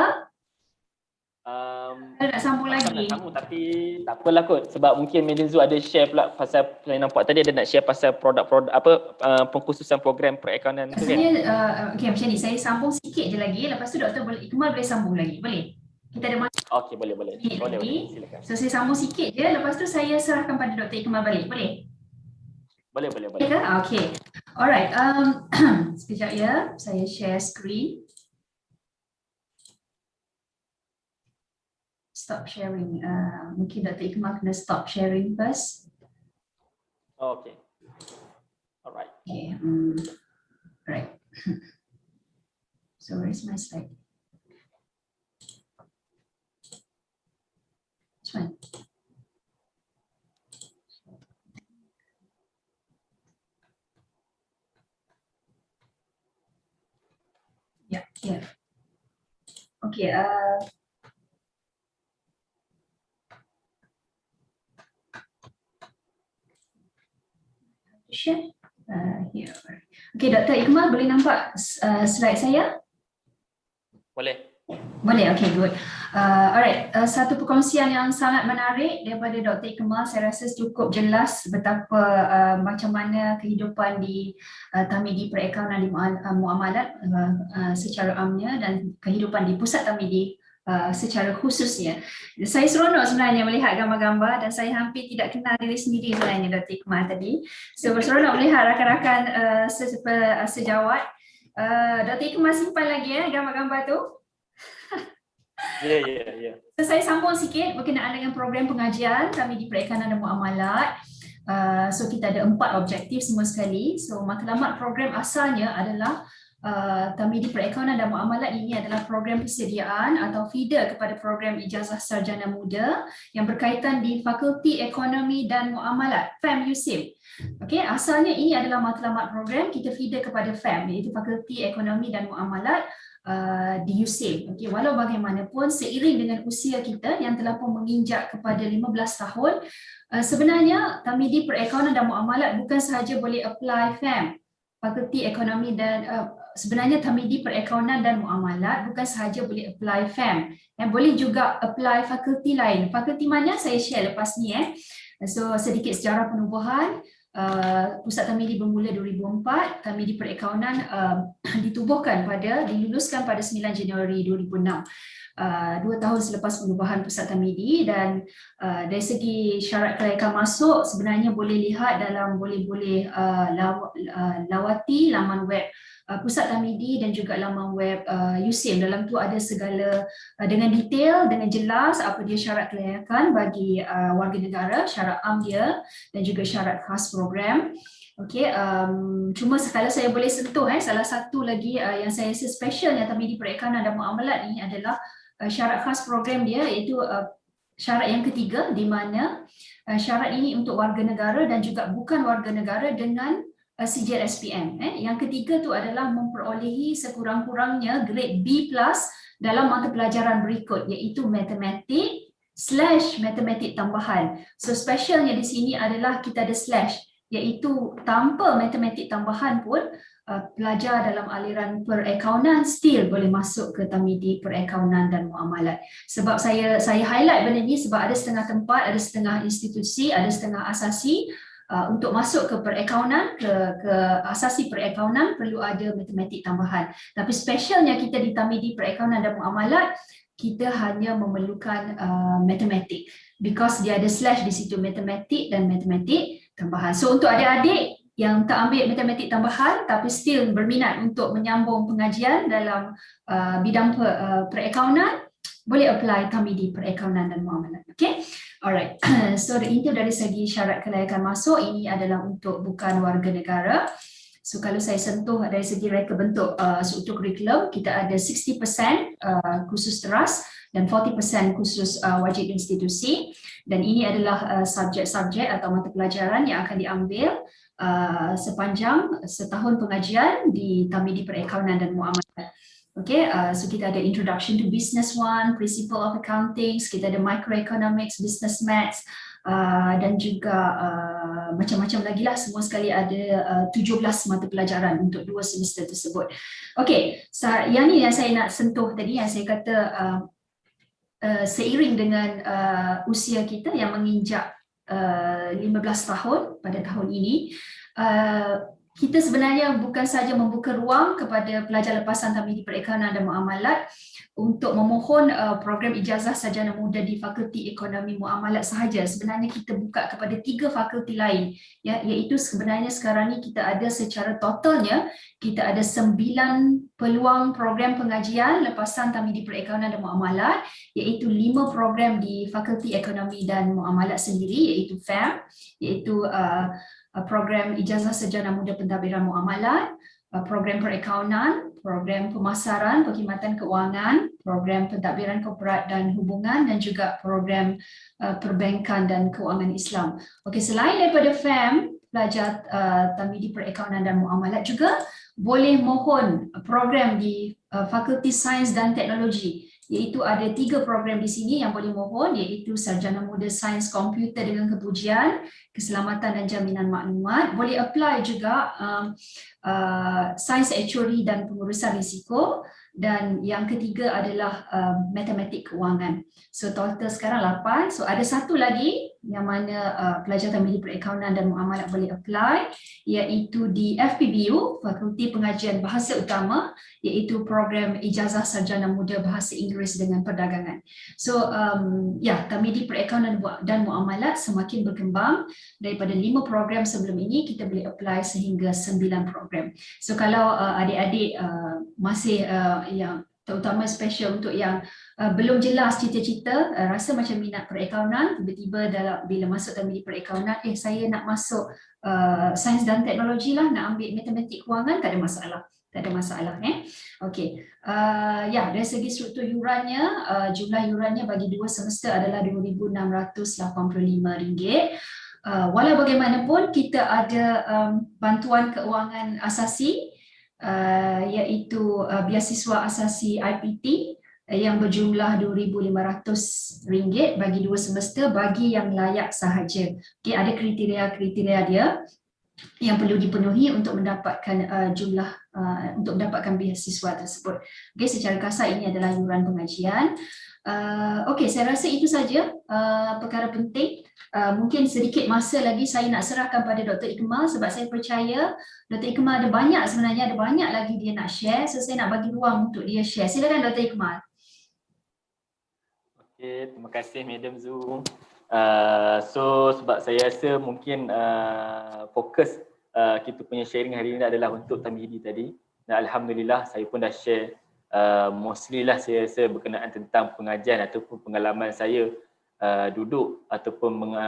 Speaker 1: Ada nak sambung
Speaker 2: Macam
Speaker 1: lagi?
Speaker 2: nak sambung tapi tak apalah kot, sebab mungkin Madam Zu ada share pula pasal saya nampak tadi ada nak share pasal produk-produk apa pengkhususan program perakaunan tu kan.
Speaker 1: Saya, okay, macam ni, saya sambung sikit je lagi, lepas tu Dr. Iqmal boleh sambung lagi, boleh? Kita ada masa
Speaker 2: Okey, boleh.
Speaker 1: sikit
Speaker 2: Boleh,
Speaker 1: lagi.
Speaker 2: silakan.
Speaker 1: So saya sambung sikit je, lepas tu saya serahkan pada Dr. Iqmal balik, boleh?
Speaker 2: Boleh.
Speaker 1: Boleh ke? Okay. Alright, sekejap ya, saya share screen. Stop sharing. Mungkin Dr. Iqmal kena stop sharing first.
Speaker 2: Okey. Alright.
Speaker 1: Okay. Right. So where's my slide? Which one? Yeah, here. Okay. Share. Here. Okay, Dr. Iqmal boleh nampak slide saya?
Speaker 2: Boleh.
Speaker 1: Boleh, okay, good. Alright, satu perkongsian yang sangat menarik daripada Dr. Iqmal, saya rasa cukup jelas betapa macam mana kehidupan di Tamidi Perakaunan di Muamalat secara amnya dan kehidupan di Pusat Tamidi secara khususnya. Saya seronok sebenarnya melihat gambar-gambar dan saya hampir tidak kenal diri sendiri sebenarnya Dr. Iqmal tadi. So berseronok melihat rakan-rakan sejawat. Dr. Iqmal simpan lagi gambar-gambar tu.
Speaker 2: Ya.
Speaker 1: So, saya sambung sikit berkenaan dengan program pengajian kami di Perakaunan dan Muamalat. So kita ada 4 objektif semua sekali. So matlamat program asalnya adalah Tamidi Perakaunan dan Muamalat ini adalah program persediaan atau feeder kepada program Ijazah Sarjana Muda yang berkaitan di Fakulti Ekonomi dan Muamalat, FAM USIM. Okay, asalnya ini adalah matlamat program, kita feeder kepada FAM iaitu Fakulti Ekonomi dan Muamalat di USIM. Okay, walau bagaimanapun seiring dengan usia kita yang telah pun menginjak kepada 15 tahun, sebenarnya Tamidi Perakaunan dan Muamalat bukan sahaja boleh apply FAM, Fakulti Ekonomi dan sebenarnya Tamidi Perakaunan dan Muamalat bukan sahaja boleh apply FAM, boleh juga apply fakulti lain. Fakulti mana saya share lepas ni So sedikit sejarah penubuhan. Pusat Tamidi bermula 2004, Tamidi Perakaunan diluluskan pada 9 Januari 2006. 2 tahun selepas penubuhan Pusat Tamidi, dan dari segi syarat kelayakan masuk sebenarnya boleh lihat dalam lawati laman web Pusat Tamidi dan juga laman web USIM. Dalam tu ada segala dengan detail, dengan jelas apa dia syarat kelayakan bagi warga negara, syarat am dia dan juga syarat khas program. Okey, cuma kalau saya boleh sentuh salah satu lagi yang saya rasa specialnya Tamidi Perakaunan dan Muamalat ini adalah syarat khas program dia, iaitu syarat yang ketiga di mana syarat ini untuk warga negara dan juga bukan warga negara dengan sijil SPM. Yang ketiga tu adalah memperolehi sekurang-kurangnya grade B+ dalam mata pelajaran berikut, iaitu matematik/matematik tambahan. So specialnya di sini adalah kita ada slash, iaitu tanpa matematik tambahan pun pelajar dalam aliran perakaunan still boleh masuk ke Tamidi Perakaunan dan Muamalat. Sebab saya highlight benda ni sebab ada setengah tempat, ada setengah institusi, ada setengah asasi untuk masuk ke perakaunan, ke asasi perakaunan perlu ada matematik tambahan. Tapi specialnya kita di Tamidi Perakaunan dan Muamalat, kita hanya memerlukan matematik because dia ada slash di situ, matematik dan matematik tambahan. So untuk adik-adik yang tak ambil matematik tambahan tapi still berminat untuk menyambung pengajian dalam bidang perakaunan, boleh apply Tamidi Perakaunan dan Muamalat. Okay? Alright, so itu dari segi syarat kelayakan masuk, ini adalah untuk bukan warga negara. So kalau saya sentuh dari segi reka bentuk struktur kurikulum, kita ada 60% khusus teras dan 40% khusus wajib institusi, dan ini adalah subjek-subjek atau mata pelajaran yang akan diambil sepanjang setahun pengajian di Tamidi Perakaunan dan Muamalat. Okay, so kita ada Introduction to Business 1, Principle of Accounting, kita ada Microeconomics, Business Maths, dan juga macam-macam lagi lah, semua sekali ada 17 mata pelajaran untuk 2 semester tersebut. Okey, yang ni yang saya nak sentuh tadi, yang saya kata seiring dengan usia kita yang menginjak 15 tahun pada tahun ini, kita sebenarnya bukan sahaja membuka ruang kepada pelajar lepasan Tamhidi Perakaunan dan Muamalat untuk memohon program ijazah sarjana muda di Fakulti Ekonomi Muamalat sahaja. Sebenarnya kita buka kepada 3 fakulti lain, ya, iaitu sebenarnya sekarang ni kita ada secara totalnya kita ada 9 peluang program pengajian lepasan Tamhidi Perakaunan dan Muamalat, iaitu 5 program di Fakulti Ekonomi dan Muamalat sendiri, iaitu FAM, iaitu program ijazah sarjana muda pentadbiran muamalat, program perakaunan, program pemasaran, perkhidmatan keuangan, program pentadbiran korporat dan hubungan, dan juga program perbankan dan keuangan Islam. Okey, selain daripada FAM, pelajar Tamhidi Perakaunan dan Muamalat juga boleh mohon program di Fakulti Sains dan Teknologi, iaitu ada 3 program di sini yang boleh mohon, iaitu Sarjana Muda Sains Komputer dengan Kepujian, Keselamatan dan Jaminan Maklumat. Boleh apply juga Sains Actuary dan Pengurusan Risiko, dan yang ketiga adalah Matematik Keuangan. So total sekarang 8. So ada satu lagi yang mana pelajar Tamhidi Perakaunan dan Muamalat boleh apply, iaitu di FPBU, Fakulti Pengajian Bahasa Utama, iaitu program Ijazah Sarjana Muda Bahasa Inggeris dengan Perdagangan. So Tamhidi Perakaunan dan Muamalat semakin berkembang. Daripada 5 program sebelum ini, kita boleh apply sehingga 9 program. So kalau adik-adik masih yang terutama special untuk yang belum jelas cita-cita, rasa macam minat perakaunan, tiba-tiba bila masuk Tamhidi Perakaunan, saya nak masuk sains dan teknologi lah, nak ambil matematik kewangan, tak ada masalah. Tak ada masalah. Okey. Dari segi struktur yurannya, jumlah yurannya bagi 2 semester adalah RM2,685. Walau bagaimanapun, kita ada bantuan keuangan asasi, iaitu beasiswa asasi IPT yang berjumlah RM2,500 bagi 2 semester bagi yang layak sahaja. Okay, ada kriteria-kriteria dia yang perlu dipenuhi untuk mendapatkan untuk mendapatkan beasiswa tersebut. Okay, secara kasar ini adalah yuran pengajian. Okey, saya rasa itu saja perkara penting. Mungkin sedikit masa lagi saya nak serahkan pada Dr. Ikmal, sebab saya percaya Dr. Ikmal ada banyak, sebenarnya ada banyak lagi dia nak share. So saya nak bagi ruang untuk dia share. Silakan Dr. Ikmal.
Speaker 2: Okey, terima kasih Madam Zu. So sebab saya rasa mungkin fokus kita punya sharing hari ini adalah untuk Tamhidi tadi, dan alhamdulillah saya pun dah share mostly lah saya rasa berkenaan tentang pengajian ataupun pengalaman saya duduk ataupun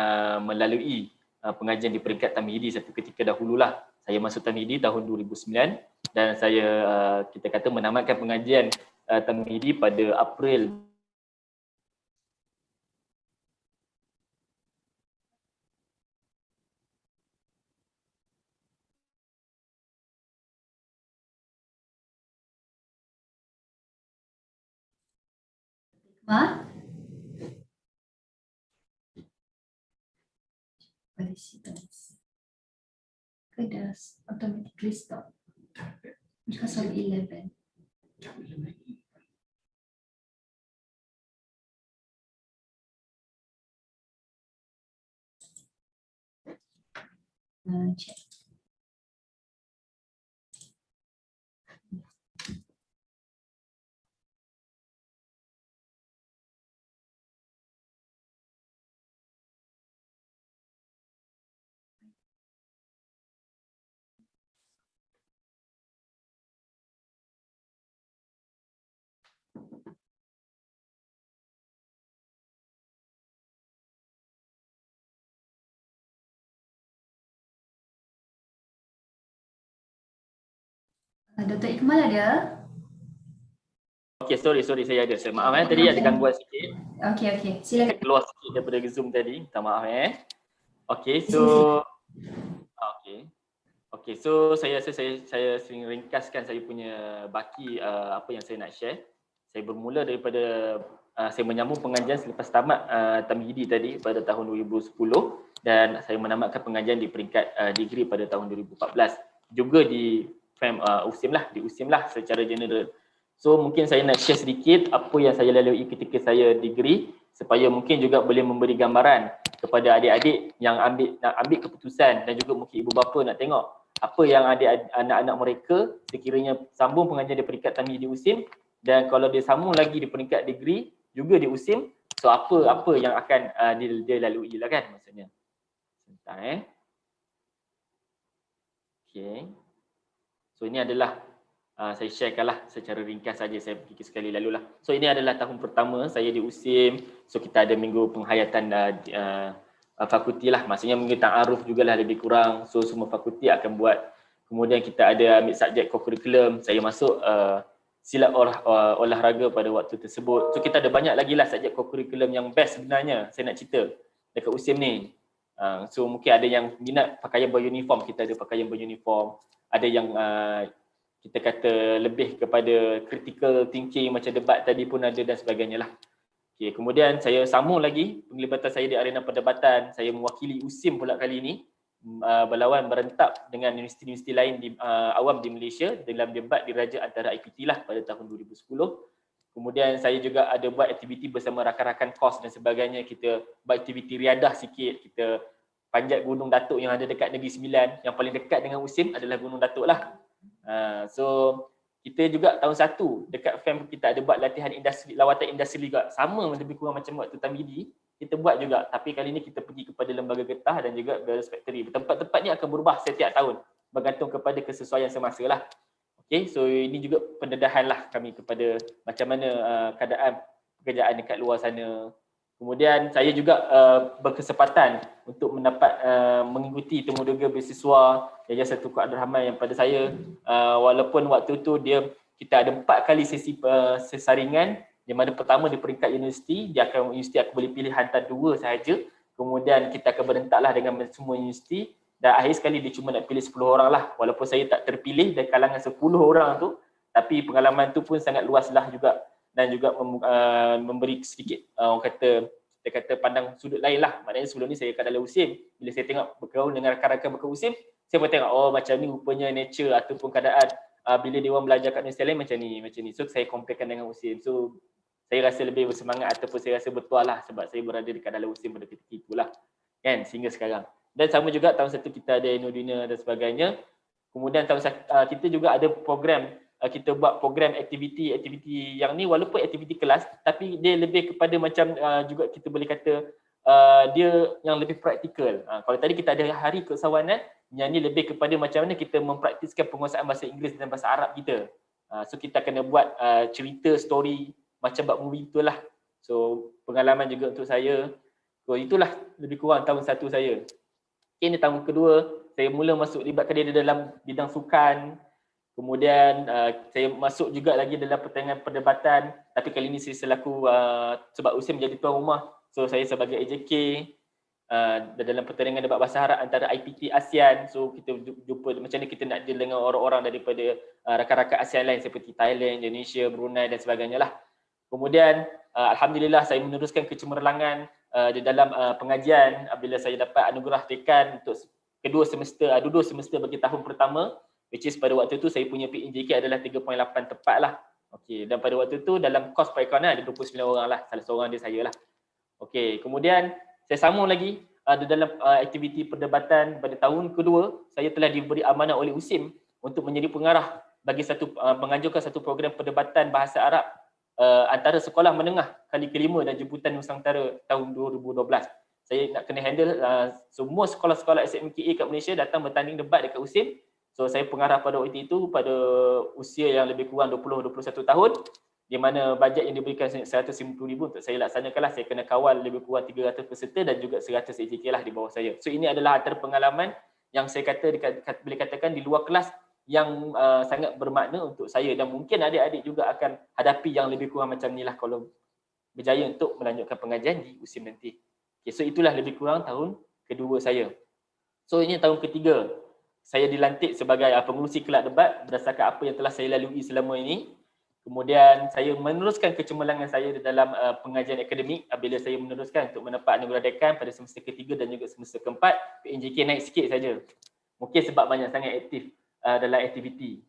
Speaker 2: melalui pengajian di peringkat Tamhidi satu ketika dahululah. Saya masuk Tamhidi tahun 2009 dan saya kita kata menamatkan pengajian Tamhidi pada April .
Speaker 1: Does automatically stop because of 11. Check. Dr. Ikmal ada?
Speaker 2: Okey, sorry saya ada. Saya maaf tadi ada gangguan sikit.
Speaker 1: Okey, silakan.
Speaker 2: Saya keluar sikit daripada Zoom tadi. Minta maaf Okey, so Okey, so saya rasa saya sering ringkaskan saya punya baki apa yang saya nak share. Saya bermula daripada saya menyambung pengajian selepas tamat Tamhidi tadi pada tahun 2010 dan saya menamatkan pengajian di peringkat degree pada tahun 2014. Juga di USIM lah secara general. So mungkin saya nak share sedikit apa yang saya lalui ketika saya degree supaya mungkin juga boleh memberi gambaran kepada adik-adik yang nak ambil keputusan dan juga mungkin ibu bapa nak tengok apa yang anak-anak mereka sekiranya sambung pengajian di peringkat Tamhidi USIM dan kalau dia sambung lagi di peringkat degree juga di USIM, so apa yang akan dia lalui lah kan maksudnya. Sebentar Okay. So ini adalah saya sharekan lah secara ringkas saja, saya fikir sekali lalu lah. So ini adalah tahun pertama saya di USIM. So kita ada minggu penghayatan fakulti lah, maksudnya minggu ta'aruf jugalah lebih kurang. So semua fakulti akan buat. Kemudian kita ada ambil subjek co-curriculum. Saya masuk silat olahraga pada waktu tersebut. So kita ada banyak lagi lah subjek co-curriculum yang best sebenarnya saya nak cerita dekat USIM ni. So mungkin ada yang minat pakaian beruniform, kita ada pakaian beruniform. Ada yang kita kata lebih kepada critical thinking macam debat tadi pun ada dan sebagainya lah. Okay, kemudian saya sambung lagi penglibatan saya di arena perdebatan. Saya mewakili USIM pula kali ini berlawan berentap dengan universiti-universiti lain awam di Malaysia dalam debat diraja antara IPT lah pada tahun 2010. Kemudian saya juga ada buat aktiviti bersama rakan-rakan kos dan sebagainya. Kita buat aktiviti riadah sikit, kita panjat Gunung Datuk yang ada dekat Negeri Sembilan. Yang paling dekat dengan USIM adalah Gunung Datuk lah. So kita juga tahun 1 dekat FAM kita ada buat latihan industri, lawatan industri juga. Sama lebih kurang macam waktu Tamhidi, kita buat juga. Tapi kali ni kita pergi kepada lembaga getah dan juga various factory. Tempat-tempat ni akan berubah setiap tahun bergantung kepada kesesuaian semasa lah. Okay, so ini juga pendedahan lah kami kepada macam mana keadaan pekerjaan dekat luar sana. Kemudian saya juga berkesempatan untuk mendapat mengikuti temuduga beasiswa Yayasan Tunku Abdul Rahman yang pada saya walaupun waktu tu kita ada 4 kali sesi saringan, di mana pertama di peringkat universiti, universiti akan boleh pilih hantar 2 sahaja. Kemudian kita akan berentaklah dengan semua universiti dan akhir sekali dia cuma nak pilih 10 orang lah. Walaupun saya tak terpilih dari kalangan 10 orang tu, tapi pengalaman tu pun sangat luas lah juga dan juga memberi sedikit orang kata pandang sudut lain lah. Maknanya sebelum ni saya kat dalam USIM, bila saya tengok bergaul dengan rakan-rakan bekas USIM, saya pun tengok macam ni rupanya nature ataupun keadaan bila dia orang belajar kat universiti lain macam ni. So saya comparekan dengan USIM. So saya rasa lebih bersemangat ataupun saya rasa bertuah lah sebab saya berada dekat dalam USIM pada ketika itulah kan sehingga sekarang. Dan sama juga tahun 1 kita ada annual dinner dan sebagainya. Kemudian tahun kita juga ada program, kita buat program aktiviti yang ni walaupun aktiviti kelas tapi dia lebih kepada macam juga kita boleh kata dia yang lebih praktikal. Kalau tadi kita ada hari keusahawanan, yang ni lebih kepada macam mana kita mempraktiskan penguasaan bahasa Inggeris dan bahasa Arab kita. So kita kena buat cerita, story macam buat movie tu lah. So pengalaman juga untuk saya. So itulah lebih kurang tahun 1 saya. Ini tahun kedua, saya mula masuk libatkan diri dalam bidang sukan. Kemudian saya masuk juga lagi dalam pertandingan perdebatan. Tapi kali ini saya selaku sebab USIM menjadi tuan rumah. So saya sebagai AJK dalam pertandingan debat bahasa Arab antara IPT ASEAN. So kita jumpa macam ni kita nak deal dengan orang-orang daripada rakan-rakan ASEAN lain seperti Thailand, Indonesia, Brunei dan sebagainya lah. Kemudian alhamdulillah saya meneruskan kecemerlangan di dalam pengajian bila saya dapat anugerah dekan untuk dua semester bagi tahun pertama, which is pada waktu tu saya punya PNJK adalah 3.8 tepat lah. Okey, dan pada waktu tu dalam kos perekonomian ada 29 orang lah, salah seorang dia saya lah. Okey, kemudian saya sambung lagi di dalam aktiviti perdebatan. Pada tahun kedua saya telah diberi amanah oleh USIM untuk menjadi pengarah bagi menganjurkan satu program perdebatan bahasa Arab antara sekolah menengah kali kelima dan jemputan Nusantara tahun 2012. Saya nak kena handle semua sekolah-sekolah SMKA kat Malaysia datang bertanding debat dekat USIM. So saya pengarah pada waktu itu pada usia yang lebih kurang 20-21 tahun, di mana bajet yang diberikan RM150,000 untuk saya laksanakanlah. Saya kena kawal lebih kurang 300 peserta dan juga 100 AJK lah di bawah saya. So ini adalah antara pengalaman yang saya boleh katakan di luar kelas yang sangat bermakna untuk saya dan mungkin adik-adik juga akan hadapi yang lebih kurang macam ni lah kalau berjaya untuk melanjutkan pengajian di USIM nanti. Okay, so itulah lebih kurang tahun kedua saya. So ini tahun ketiga saya dilantik sebagai pengurusi kelab debat berdasarkan apa yang telah saya lalui selama ini. Kemudian saya meneruskan kecemerlangan saya di dalam pengajian akademik bila saya meneruskan untuk mendapat anugerah dekan pada semester ketiga dan juga semester keempat. PNJK naik sikit saja. Mungkin sebab banyak sangat aktif dalam aktiviti.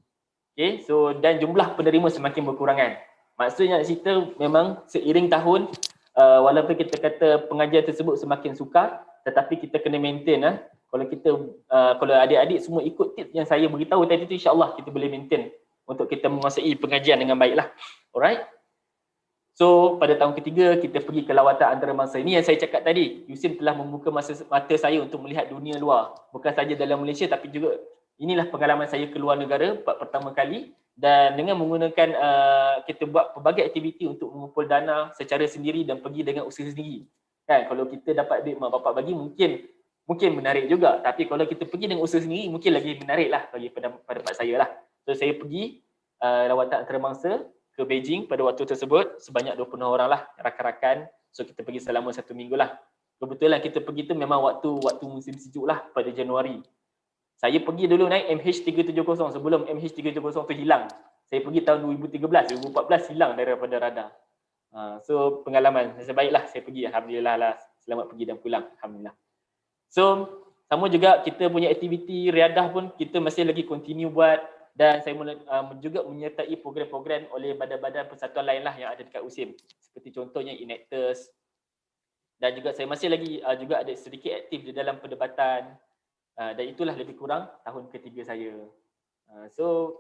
Speaker 2: Okay, so dan jumlah penerima semakin berkurangan. Maksudnya cerita memang seiring tahun walaupun kita kata pengajian tersebut semakin sukar, tetapi kita kena maintain. Kalau kita kalau adik-adik semua ikut tips yang saya beritahu tadi tu, insya-Allah kita boleh maintain untuk kita menguasai pengajian dengan baiklah. Alright. So pada tahun ketiga kita pergi ke lawatan antarabangsa. Ini yang saya cakap tadi, USIM telah membuka mata saya untuk melihat dunia luar. Bukan saja dalam Malaysia tapi juga inilah pengalaman saya ke luar negara pertama kali, dan dengan menggunakan kita buat pelbagai aktiviti untuk mengumpul dana secara sendiri dan pergi dengan usaha sendiri. Kan kalau kita dapat duit mak bapak bagi mungkin menarik juga, tapi kalau kita pergi dengan usaha sendiri mungkin lagi menarik lah bagi pada saya lah. So saya pergi lawatan antarabangsa ke Beijing pada waktu tersebut sebanyak 20 orang lah rakan-rakan. So kita pergi selama 1 minggu lah. Kebetulan kita pergi tu memang waktu musim sejuk lah pada Januari. Saya pergi dulu naik MH370 sebelum MH370 tu hilang. Saya pergi tahun 2013, 2014 hilang daripada radar. So pengalaman sebaiklah saya pergi, alhamdulillah lah, selamat pergi dan pulang, alhamdulillah. So sama juga kita punya aktiviti riadah pun kita masih lagi continue buat, dan saya juga menyertai program-program oleh badan-badan persatuan lain lah yang ada dekat USIM, seperti contohnya Enactors, dan juga saya masih lagi juga ada sedikit aktif di dalam perdebatan, dan itulah lebih kurang tahun ketiga saya. So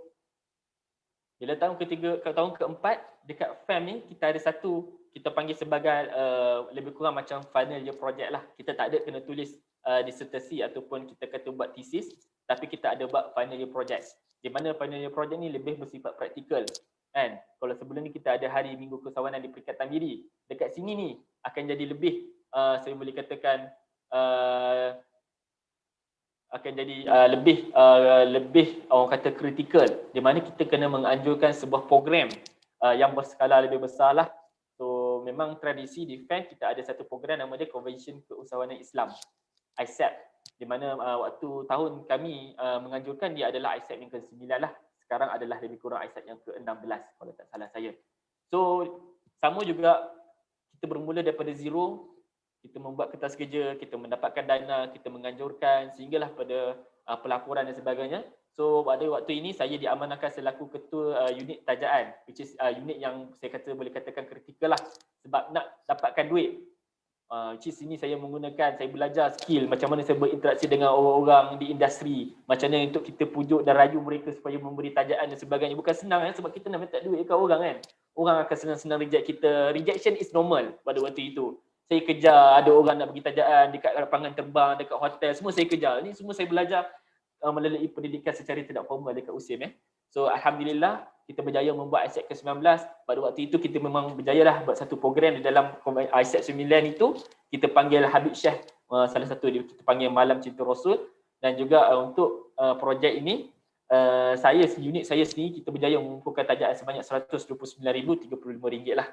Speaker 2: bila tahun keempat dekat FAM ni kita ada satu kita panggil sebagai lebih kurang macam final year project lah. Kita tak ada kena tulis disertasi ataupun kita kata buat thesis, tapi kita ada buat final year project. Di mana final year project ni lebih bersifat praktikal. Kan? Kalau sebelum ni kita ada hari minggu kesawanan di Perikatan Diri. Dekat sini ni akan jadi lebih saya boleh katakan akan jadi lebih orang kata kritikal, di mana kita kena menganjurkan sebuah program yang berskala lebih besar lah. So memang tradisi di FAM kita ada satu program nama dia Convention Keusahawanan Islam, ISAP, di mana waktu tahun kami menganjurkan dia adalah ISAP yang ke-9 lah. Sekarang adalah lebih kurang ISAP yang ke-16 kalau tak salah saya. So sama juga kita bermula daripada zero. Kita membuat kertas kerja, kita mendapatkan dana, kita menganjurkan sehinggalah pada pelaporan dan sebagainya. So pada waktu ini saya diamanahkan selaku ketua unit tajaan, which is unit yang saya kata boleh katakan kritikal lah, sebab nak dapatkan duit. Which is sini saya belajar skill macam mana saya berinteraksi dengan orang-orang di industri, macam mana untuk kita pujuk dan rayu mereka supaya memberi tajaan dan sebagainya. Bukan senang sebab kita nak minta duit dekat orang kan. Orang akan senang-senang reject kita. Rejection is normal pada waktu itu. Saya kejar, ada orang nak bagi tajaan dekat lapangan terbang, dekat hotel, semua saya kejar. Ini semua saya belajar melalui pendidikan secara tidak formal dekat USIM. So alhamdulillah kita berjaya membuat ISAP ke-19. Pada waktu itu kita memang berjaya lah buat satu program di dalam ISAP 9 itu. Kita panggil Habib Syekh, salah satu dia, kita panggil Malam Cinta Rasul. Dan juga untuk projek ini unit saya sendiri kita berjaya mengumpulkan tajaan sebanyak RM129,035 lah.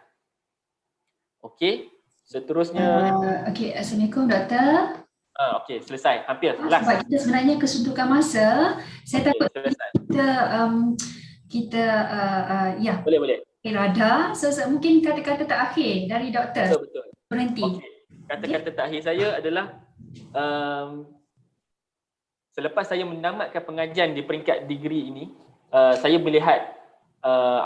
Speaker 2: Okey. Seterusnya
Speaker 1: Okey, Assalamualaikum Doktor.
Speaker 2: Okey, selesai. Hampir.
Speaker 1: Sebab kita sebenarnya kesuntukan masa, saya takut kita ya.
Speaker 2: Boleh.
Speaker 1: Irada, so mungkin kata-kata terakhir dari Doktor.
Speaker 2: Betul.
Speaker 1: Berhenti.
Speaker 2: Okay. Kata-kata terakhir saya adalah selepas saya menamatkan pengajian di peringkat degree ini, saya melihat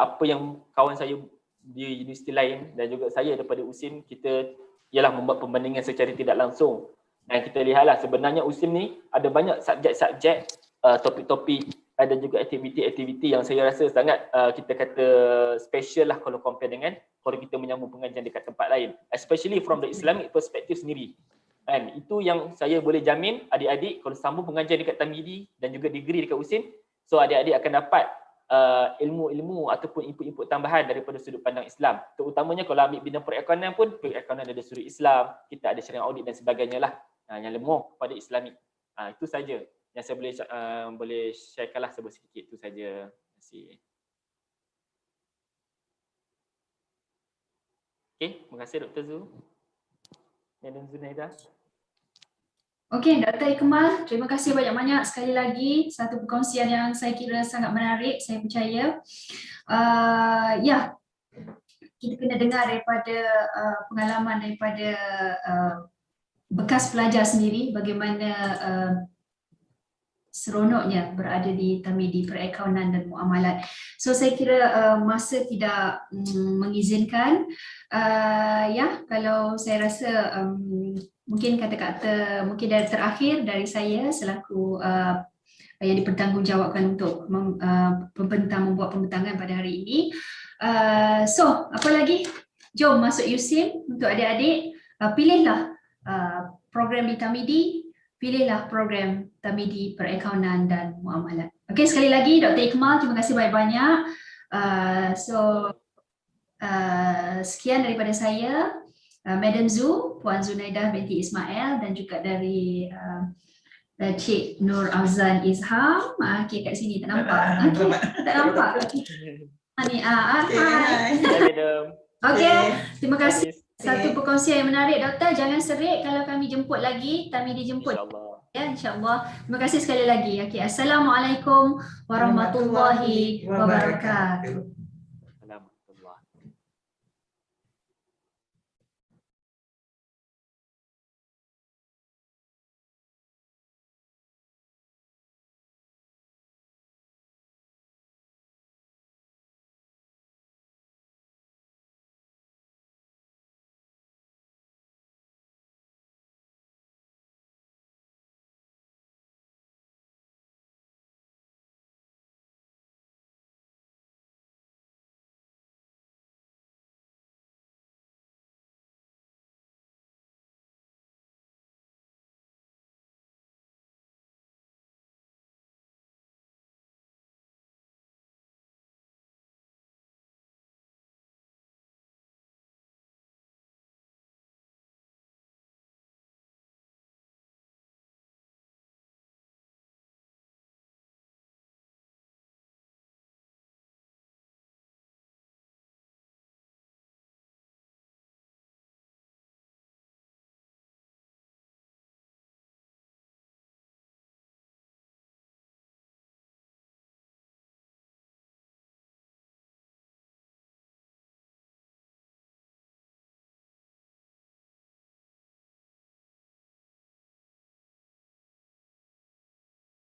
Speaker 2: apa yang kawan saya di universiti lain dan juga saya daripada USIM, kita ialah membuat perbandingan secara tidak langsung. Dan kita lihatlah sebenarnya USIM ni ada banyak subjek-subjek, topik-topik, ada juga aktiviti-aktiviti yang saya rasa sangat kita kata special lah kalau compare dengan kalau kita menyambung pengajian dekat tempat lain, especially from the Islamic perspective sendiri. Kan, itu yang saya boleh jamin adik-adik kalau sambung pengajian dekat Tamidi dan juga degree dekat USIM, so adik-adik akan dapat ilmu-ilmu ataupun input-input tambahan daripada sudut pandang Islam. Terutamanya kalau ambil bidang perekonomian pun, perekonomian ada sudut Islam, kita ada syariah audit dan sebagainya lah, yang lemah pada Islamik. Itu saja yang saya boleh sharekan lah sedikit, itu saja. Terima kasih. Okey, terima kasih Dr. Zu dan Zunaida.
Speaker 1: Okey, Dr. Ikmal, terima kasih banyak-banyak sekali lagi. Satu perkongsian yang saya kira sangat menarik, saya percaya. Ya, kita kena dengar daripada pengalaman daripada bekas pelajar sendiri bagaimana seronoknya berada di Tamidi Perakaunan dan Muamalat. So saya kira masa tidak mengizinkan. Ya, kalau saya rasa mungkin kata-kata mungkin dari terakhir dari saya selaku yang dipertanggungjawabkan untuk membuat pembentangan pada hari ini. So, apa lagi? Jom masuk USIM untuk adik-adik. Pilihlah program di Tamidi, pilihlah program Tamidi Perakaunan dan Muamalat. Okey, sekali lagi Dr. Ikmal, terima kasih banyak-banyak. Sekian daripada saya, Madam Zu, Puan Zunaidah binti Ismail dan juga dari Cik Nur Afzan Izham. Okey, kat sini tak nampak. Okey, tak nampak. Ni hai. Okey, terima kasih. Satu perkongsian yang menarik, Doktor. Jangan serik kalau kami jemput lagi, kami dijemput.
Speaker 2: InsyaAllah.
Speaker 1: Ya, insya-Allah. Terima kasih sekali lagi. Okey, Assalamualaikum warahmatullahi wabarakatuh.